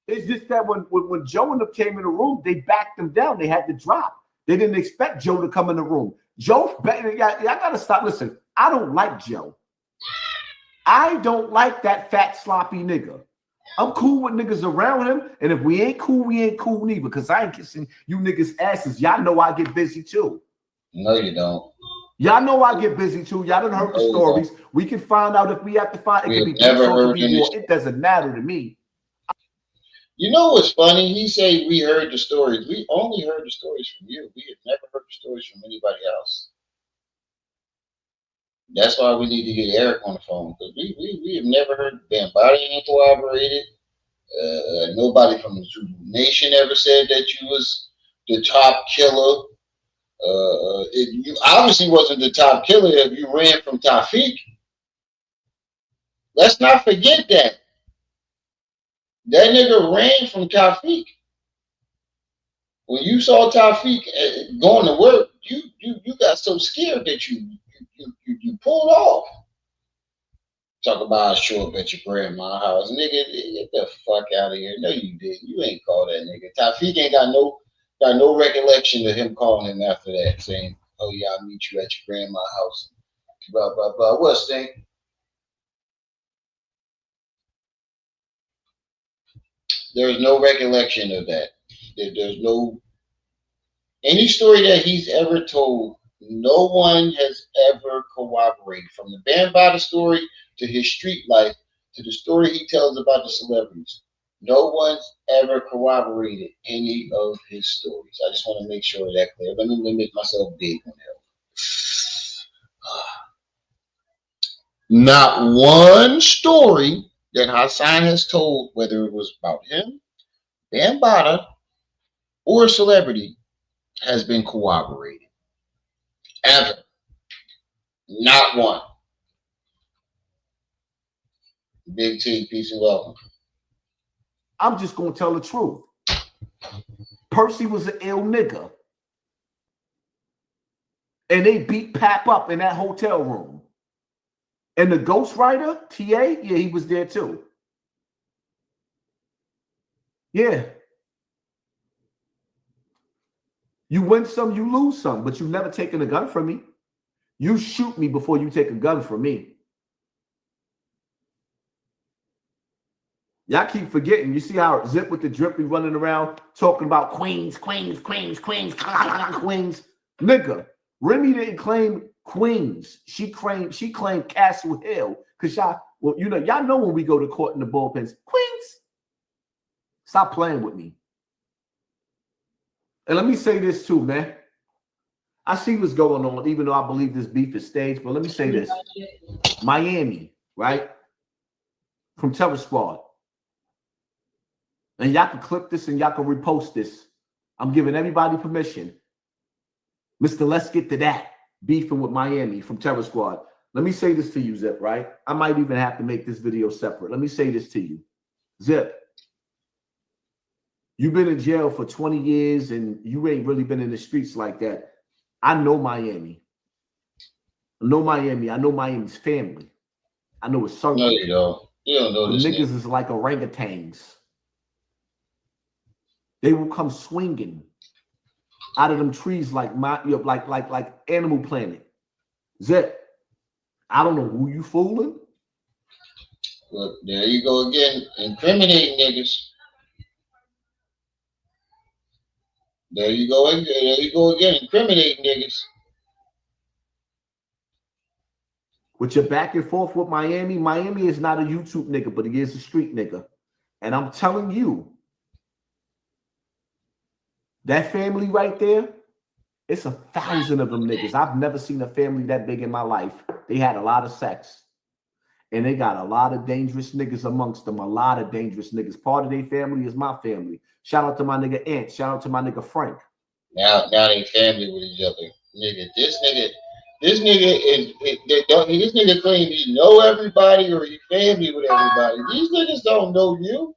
It's just that when Joe and them came in the room, they backed them down. They had to drop. They didn't expect Joe to come in the room. Joe, I got to stop. Listen, I don't like Joe. I don't like that fat, sloppy nigga. I'm cool with niggas around him, and if we ain't cool, we ain't cool neither, because I ain't kissing you niggas' asses. Y'all know I get busy too. No, you don't. Y'all know I get busy too. Y'all done heard the stories. We can find out if we have to find. It could be never it doesn't matter to me. You know what's funny? He say we heard the stories. We only heard the stories from you. We have never heard the stories from anybody else. That's why we need to get Eric on the phone, because we have never heard Bambaataa ain't cooperated. Nobody from the Zulu Nation ever said that you was the top killer. You obviously wasn't the top killer if you ran from Tafik. Let's not forget that. That nigga ran from Tafik. When you saw Tafik going to work, you got so scared that you pulled off. Talk about show up at your grandma's house. Nigga, get the fuck out of here. No, you didn't. You ain't call that nigga. Tafik ain't got no recollection of him calling him after that, saying, oh yeah, I'll meet you at your grandma's house. Blah, blah, blah. What, Stink? There's no recollection of that. There's no any story that he's ever told. No one has ever corroborated, from the Bambaataa story to his street life to the story he tells about the celebrities. No one's ever corroborated any of his stories. I just want to make sure of that clear. Let me make myself big on that. Not one story that Hassan has told, whether it was about him, Bambaataa, or a celebrity, has been corroborated. Ever. Not one. Big T, peace and welcome. I'm just going to tell the truth. Percy was an ill nigga. And they beat Pap up in that hotel room. And the ghostwriter, TA, yeah, he was there too. Yeah. You win some, you lose some, but you've never taken a gun from me. You shoot me before you take a gun from me. Y'all keep forgetting. You see how Zip with the drip be running around talking about queens. Nigga, Remy didn't claim Queens. She claimed Castle Hill. Because y'all know when we go to court in the bullpens, Queens. Stop playing with me. And let me say this too, man. I see what's going on, even though I believe this beef is staged. But let me say this. Miami, right? From Terror Squad. And y'all can clip this and y'all can repost this. I'm giving everybody permission. Mr. Let's Get to That. Beefing with Miami from Terror Squad. Let me say this to you, Zip, right? I might even have to make this video separate. Let me say this to you. Zip. You've been in jail for 20 years and you ain't really been in the streets like that. I know Miami. I know Miami's family. I know it's circle. No, you don't. You don't know this. Niggas is like orangutans. They will come swinging out of them trees like Animal Planet. Zip, I don't know who you fooling. Well, there you go again, incriminating niggas. There you go again. There you go again, incriminating niggas. With your back and forth with Miami, Miami is not a YouTube nigga, but he is a street nigga. And I'm telling you, that family right there, it's 1,000 of them niggas. I've never seen a family that big in my life. They had a lot of sex. And they got a lot of dangerous niggas amongst them. A lot of dangerous niggas. Part of their family is my family. Shout out to my nigga Ant. Shout out to my nigga Frank. Now they family with each other. This nigga claim he know everybody or he family with everybody. These niggas don't know you.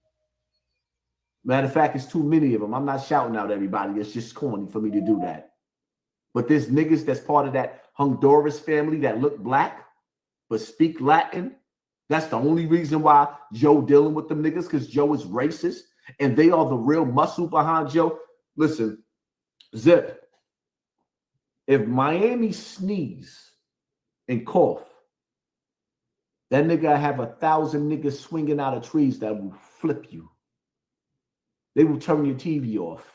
Matter of fact, it's too many of them. I'm not shouting out everybody. It's just corny for me to do that. But there's niggas that's part of that Honduras family that look black but speak Latin. That's the only reason why Joe dealing with them niggas, because Joe is racist and they are the real muscle behind Joe. Listen, Zip, if Miami sneeze and cough, that nigga have 1,000 niggas swinging out of trees that will flip you. They will turn your TV off.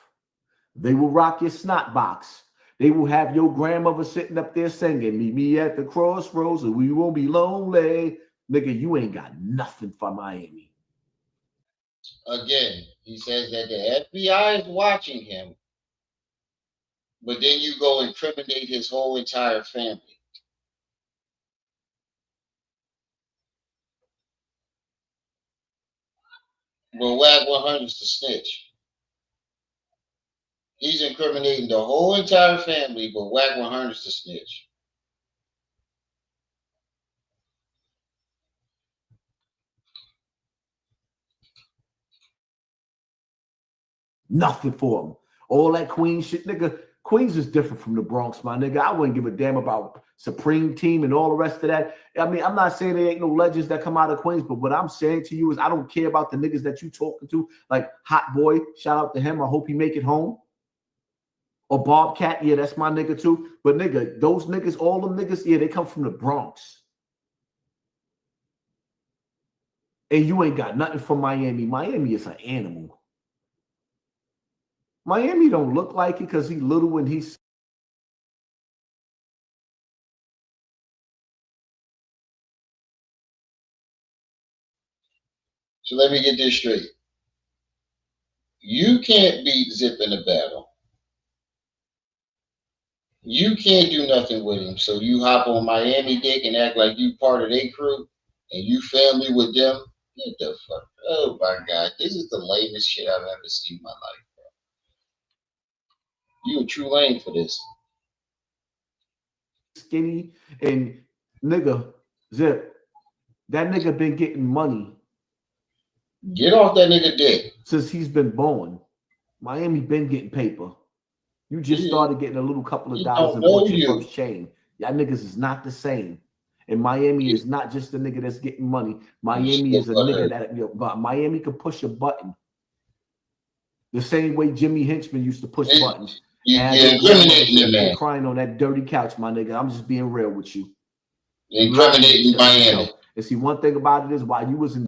They will rock your snot box. They will have your grandmother sitting up there singing, meet me at the crossroads and we won't be lonely. Nigga, you ain't got nothing for Miami. Again, he says that the FBI is watching him, but then you go incriminate his whole entire family. Well, Whack 100's the snitch. He's incriminating the whole entire family, but Whack 100's the snitch. Nothing for him. All that Queens shit, nigga. Queens is different from the Bronx, my nigga. I wouldn't give a damn about Supreme Team and all the rest of that. I mean, I'm not saying there ain't no legends that come out of Queens, but what I'm saying to you is I don't care about the niggas that you talking to. Like Hot Boy, shout out to him. I hope he make it home. Or Bobcat, yeah, that's my nigga too. But nigga, those niggas, all them niggas, yeah, they come from the Bronx. And you ain't got nothing from Miami. Miami is an animal. Miami don't look like it because he's little and he's. So let me get this straight. You can't beat Zip in a battle. You can't do nothing with him. So you hop on Miami dick and act like you part of their crew and you family with them. Get the fuck. Oh my God. This is the lamest shit I've ever seen in my life, bro. You a true lame for this. Skinny and nigga, Zip, that nigga been getting money. Get off that nigga dick. Since he's been born. Miami been getting paper. You just started getting a little couple of dollars and bought your first chain. Y'all niggas is not the same. And Miami is not just the nigga that's getting money. Miami is a nigga that Miami can push a button. The same way Jimmy Hinchman used to push buttons. And crying on that dirty couch, my nigga. I'm just being real with you. Incriminating Miami. And see, one thing about it is while you was in.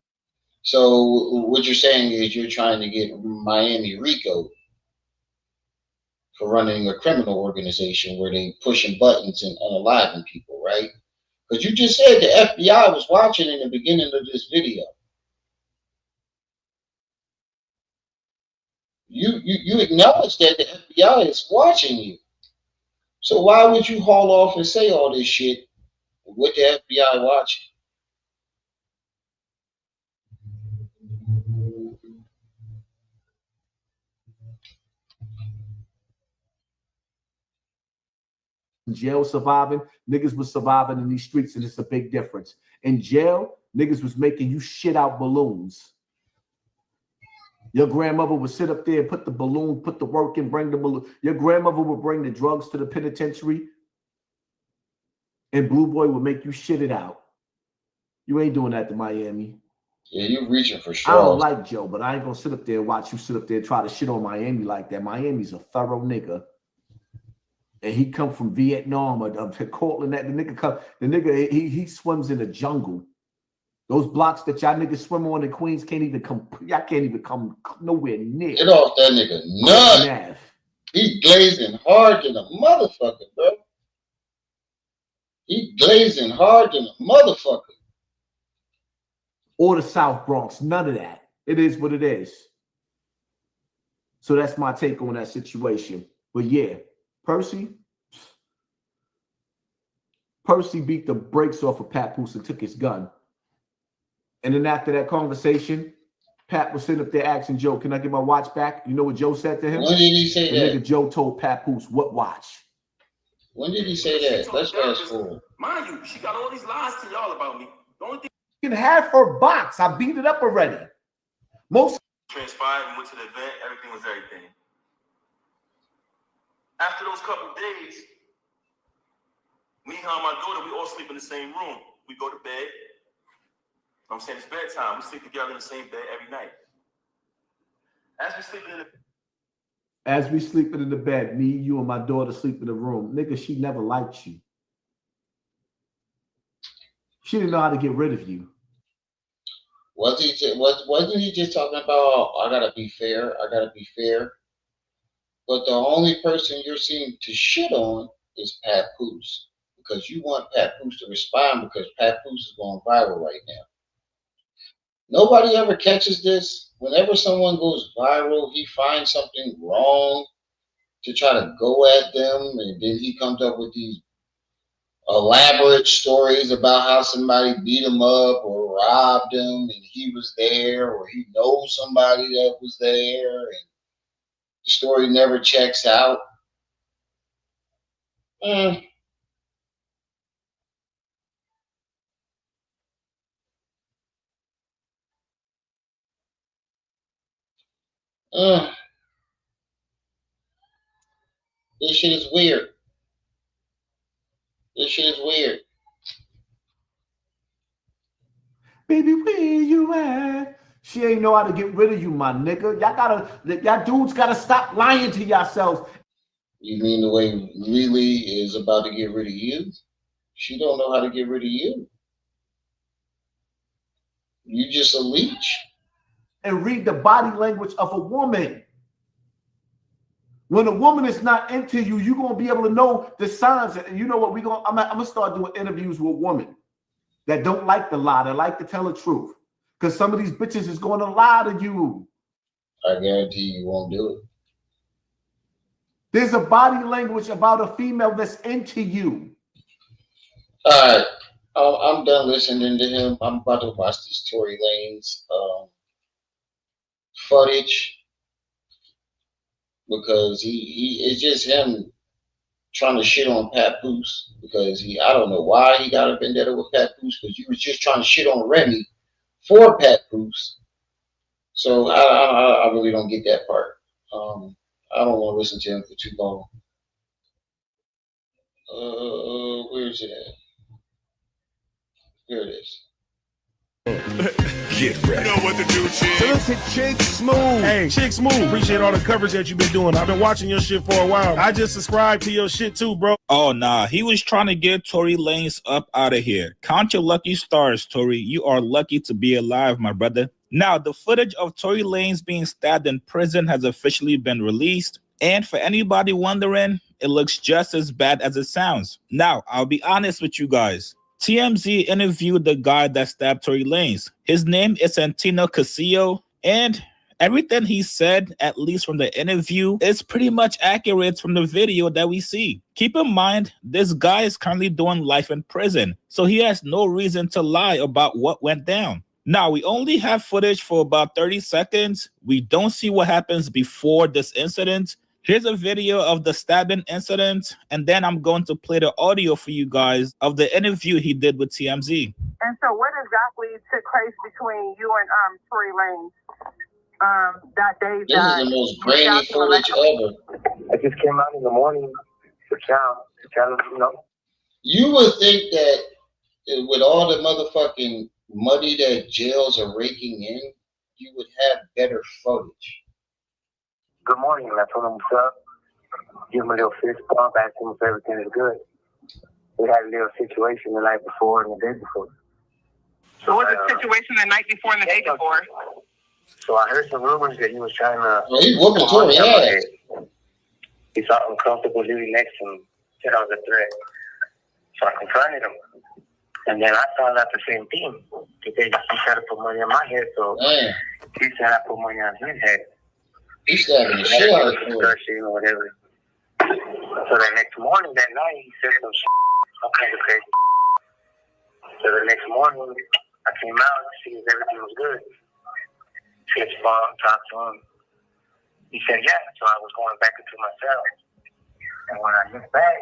So what you're saying is you're trying to get Miami RICO for running a criminal organization where they pushing buttons and unaliving people, right? Because you just said the FBI was watching in the beginning of this video. You acknowledge that the FBI is watching you. So why would you haul off and say all this shit with the FBI watching? Jail surviving, niggas was surviving in these streets, and it's a big difference. In jail, niggas was making you shit out balloons. Your grandmother would sit up there and put the balloon, put the work in, bring the balloon. Your grandmother would bring the drugs to the penitentiary, and Blue Boy would make you shit it out. You ain't doing that to Miami. Yeah, you reaching for straws. I don't like Joe, but I ain't gonna sit up there and watch you sit up there and try to shit on Miami like that. Miami's a thorough nigga. And he come from Vietnam or Cortland. That the nigga he swims in the jungle. Those blocks that y'all niggas swim on in Queens can't even come. Y'all can't even come nowhere near. Get off that nigga nut. He glazing hard than a motherfucker, bro. He glazing hard than a motherfucker. Or the South Bronx. None of that. It is what it is. So that's my take on that situation. But yeah, Percy beat the brakes off of Papoose and took his gun. And then after that conversation, Pat was sitting up there asking Joe, can I get my watch back? You know what Joe said to him? When did he say that? Nigga Joe told Papoose, what watch? When did he say that? Let's fast forward. Mind you, she got all these lies to y'all about me. The only thing You can have her box. I beat it up already. Most transpired and went to the event, everything was everything. After those couple days, me, her, and my daughter, we all sleep in the same room. We go to bed. I'm saying it's bedtime. We sleep together in the same bed every night. As we sleeping in the bed, me, you, and my daughter sleep in the room. Nigga, she never liked you. She didn't know how to get rid of you. Wasn't he just talking about, I gotta be fair, I gotta be fair? But the only person you're seeing to shit on is Papoose. Because you want Papoose to respond because Papoose is going viral right now. Nobody ever catches this. Whenever someone goes viral, he finds something wrong to try to go at them, and then he comes up with these elaborate stories about how somebody beat him up or robbed him, and he was there, or he knows somebody that was there, and the story never checks out. This shit is weird. This shit is weird. Baby, where you at? She ain't know how to get rid of you, my nigga. Y'all dudes gotta stop lying to yourselves. You mean the way Lily is about to get rid of you? She don't know how to get rid of you. You just a leech. And read the body language of a woman. When a woman is not into you, you're gonna be able to know the signs. And you know what? I'm gonna start doing interviews with women that don't like to lie, that like to tell the truth. Because some of these bitches is going to lie to you. I guarantee you won't do it. There's a body language about a female that's into you. All right. I'm done listening to him. I'm about to watch this Tory Lanez footage. Because it's just him trying to shit on Papoose because I don't know why he got a vendetta with Papoose because you was just trying to shit on Remy for Papoose. So I really don't get that part. I don't want to listen to him for too long. Where is it at? Here it is. Get ready. You know what to do, Chick. Listen, Chick Smooth. Hey, Chick Smooth. Appreciate all the coverage that you've been doing. I've been watching your shit for a while. I just subscribed to your shit too, bro. Oh, nah. He was trying to get Tory Lanez up out of here. Count your lucky stars, Tory. You are lucky to be alive, my brother. Now, the footage of Tory Lanez being stabbed in prison has officially been released. And for anybody wondering, it looks just as bad as it sounds. Now, I'll be honest with you guys. TMZ interviewed the guy that stabbed Tory Lanez. His name is Santino Casillo, and everything he said, at least from the interview, is pretty much accurate from the video that we see. Keep in mind, this guy is currently doing life in prison, so he has no reason to lie about what went down. Now, we only have footage for about 30 seconds. We don't see what happens before this incident. Here's a video of the stabbing incident, and then I'm going to play the audio for you guys of the interview he did with TMZ. And so what exactly took place between you and Tory Lanez that day? This is the most grainy footage ever. I just came out in the morning to count, you know. You would think that with all the motherfucking money that jails are raking in, you would have better footage. Good morning, and I told him what's up. Give him a little fist bump, ask him if everything is good. We had a little situation the night before and the day before. So what was the situation the night before and the day before? So I heard some rumors that he was trying to. Well, he whooping Tory ass. He felt uncomfortable living next to him. Said I was a threat. So I confronted him. And then I found out the same thing. He tried to put money on my head, so he said I put money on his head. He's stabbing the shit out of Tory. Or whatever. So the next morning, that night, he said some shit. All kinds of crazy. So the next morning, I came out to see if everything was good. Fitz Bomb, talked to him. He said, yeah. So I was going back into my cell. And when I looked back,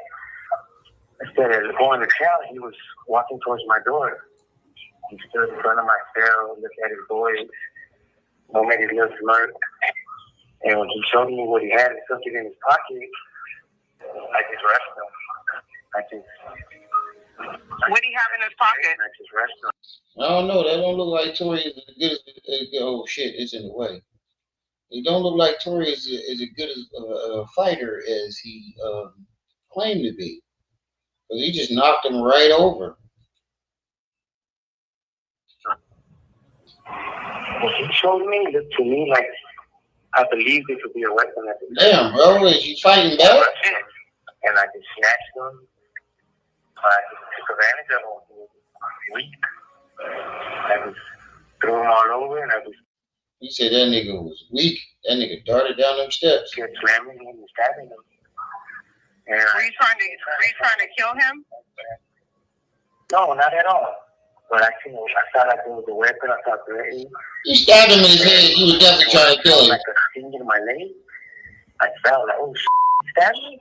instead of going to cell, he was walking towards my door. He stood in front of my cell, looked at his boys, made his little smirk. And when he showed me what he had and something in his pocket, I just rushed him. What do you have in his pocket? I just rushed him. I don't know. That don't look like Tory is as good as oh shit, it's in the way. It don't look like Tory is as good as a fighter as he claimed to be. Because he just knocked him right over. What he showed me looked to me like I believe it could be a weapon at the time. Damn, bro, is you fighting back? And I just snatched him. I just took advantage of him. He was weak. I just threw him all over and I just. He said that nigga was weak. That nigga darted down them steps. Kept slamming him and stabbing him. And Were you trying to kill him? No, not at all. But I thought like it was a weapon. I thought threatening. You stabbed him in his head. You was definitely trying to kill him. Like a sting in my leg. I felt like, oh shit, he stabbed me.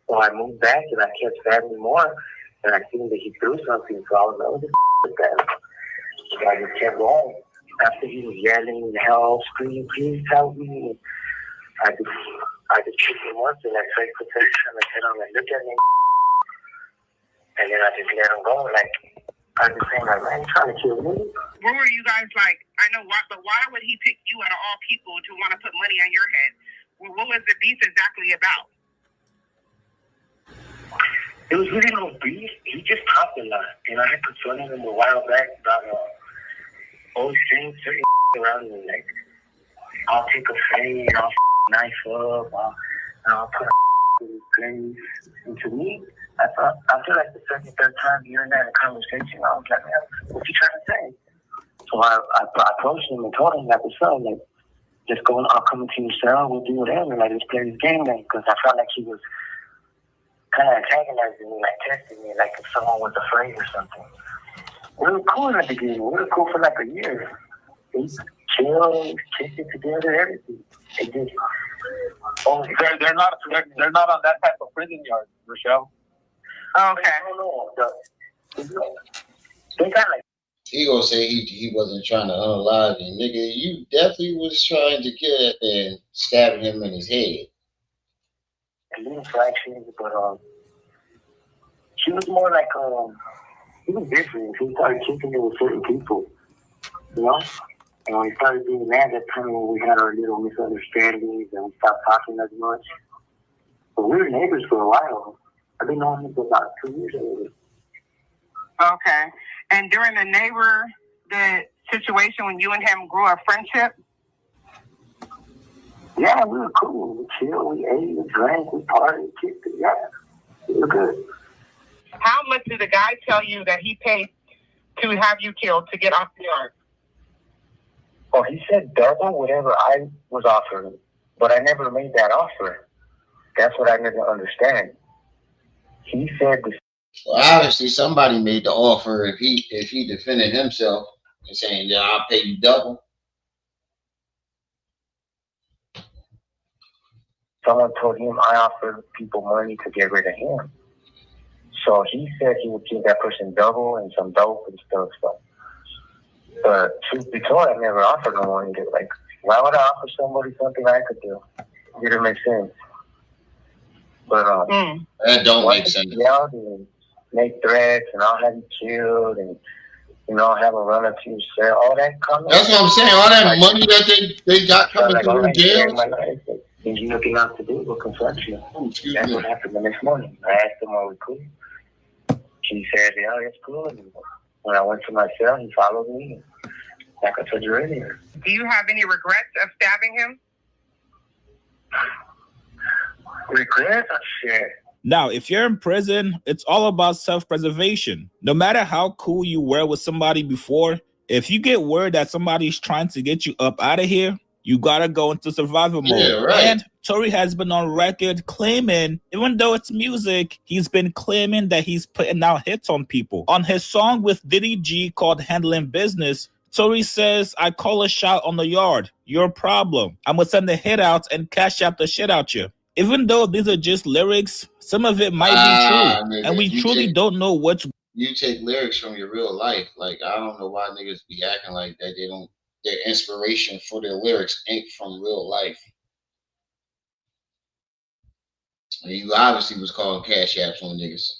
So I moved back and I kept stabbing more. And I seen that he threw something. So I was like, what the f*** is that? So I just kept going. After he was yelling, help, screaming, please help me. I just kicked him once and I tried protection. I said, I'm like, look at me. And then I just let him go. Like, I was just saying, like, man, you trying to kill me? What were you guys like? I know why, but why would he pick you out of all people to want to put money on your head? What was the beef exactly about? It was really no beef. He just talked a lot. And I had confronted him a while back about always saying certain around me. Like, I'll take a fade, I'll knife up, I'll put a in his place. And to me, I thought, after like the second, third time hearing that in a conversation, I was like, man, what's he trying to say? So I approached him and told him, like, what's up? Like, just go, I'll come into your cell, we'll do whatever. Like, just play this game, man. Because I felt like he was kind of antagonizing me, like testing me, like if someone was afraid or something. We were cool in the beginning. We were cool for like a year. We chilled, kicked it together, everything. It just, they're not on that type of prison yard, Rochelle. Okay. They got like. He gonna say he wasn't trying to unalive him, nigga. You definitely was trying to kill that man, stabbing him in his head. Little fractions, but she was more like he was different. He started kicking it with certain people, you know. And when we started being mad, that's kind of when we had our little misunderstandings and we stopped talking as much. But we were neighbors for a while. I've been knowing him for about 2 years already. Okay. And during the situation when you and him grew a friendship? Yeah, we were cool. We chilled, we ate, we drank, we partied, kicked it. Yeah, we were good. How much did the guy tell you that he paid to have you killed to get off the yard? Well, he said double whatever I was offering, but I never made that offer. That's what I never understand. He said this. Well, obviously somebody made the offer if he defended himself and saying, yeah, I'll pay you double. Someone told him I offered people money to get rid of him. So he said he would give that person double and some dope and stuff. But truth be told, I never offered no money. Like, why would I offer somebody something I could do? It didn't make sense. But that don't make sense. Yeah, and make threats and I'll have you killed and have a run up to your cell. All that coming. That's what I'm saying. All that money that they got coming through jail. And you looking out to do with construction. That's what happened the next morning. I asked him, are we cool? She said, yeah, it's cool. And when I went to my cell, he followed me. Like I told you earlier. Do you have any regrets of stabbing him? Regrets? Shit. Now, if you're in prison, it's all about self-preservation. No matter how cool you were with somebody before, if you get word that somebody's trying to get you up out of here, you gotta go into survival mode. Yeah, right. And Tory has been on record claiming, even though it's music, he's been claiming that he's putting out hits on people. On his song with Diddy G called Handling Business, Tory says, I call a shot on the yard. Your problem. I'm gonna send the hit out and cash out the shit out you. Even though these are just lyrics, some of it might be true. Nigga, and we truly don't know what's. You take lyrics from your real life. Like, I don't know why niggas be acting like that. They don't, their inspiration for their lyrics ain't from real life. And you obviously was calling cash apps on niggas.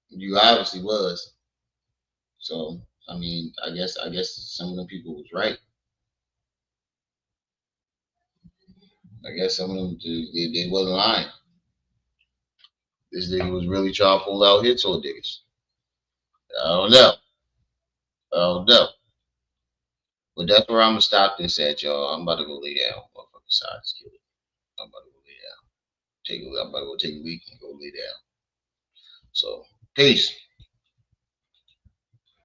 You obviously was. So, I mean, I guess some of them people was right. I guess some of them, they wasn't lying. This nigga was really trying to pull out hits on niggas. I don't know. But that's where I'm going to stop this at, y'all. I'm about to go lay down. Motherfucking side is killing. I'm about to go lay down. I'm about to go take a week and go lay down. So, peace.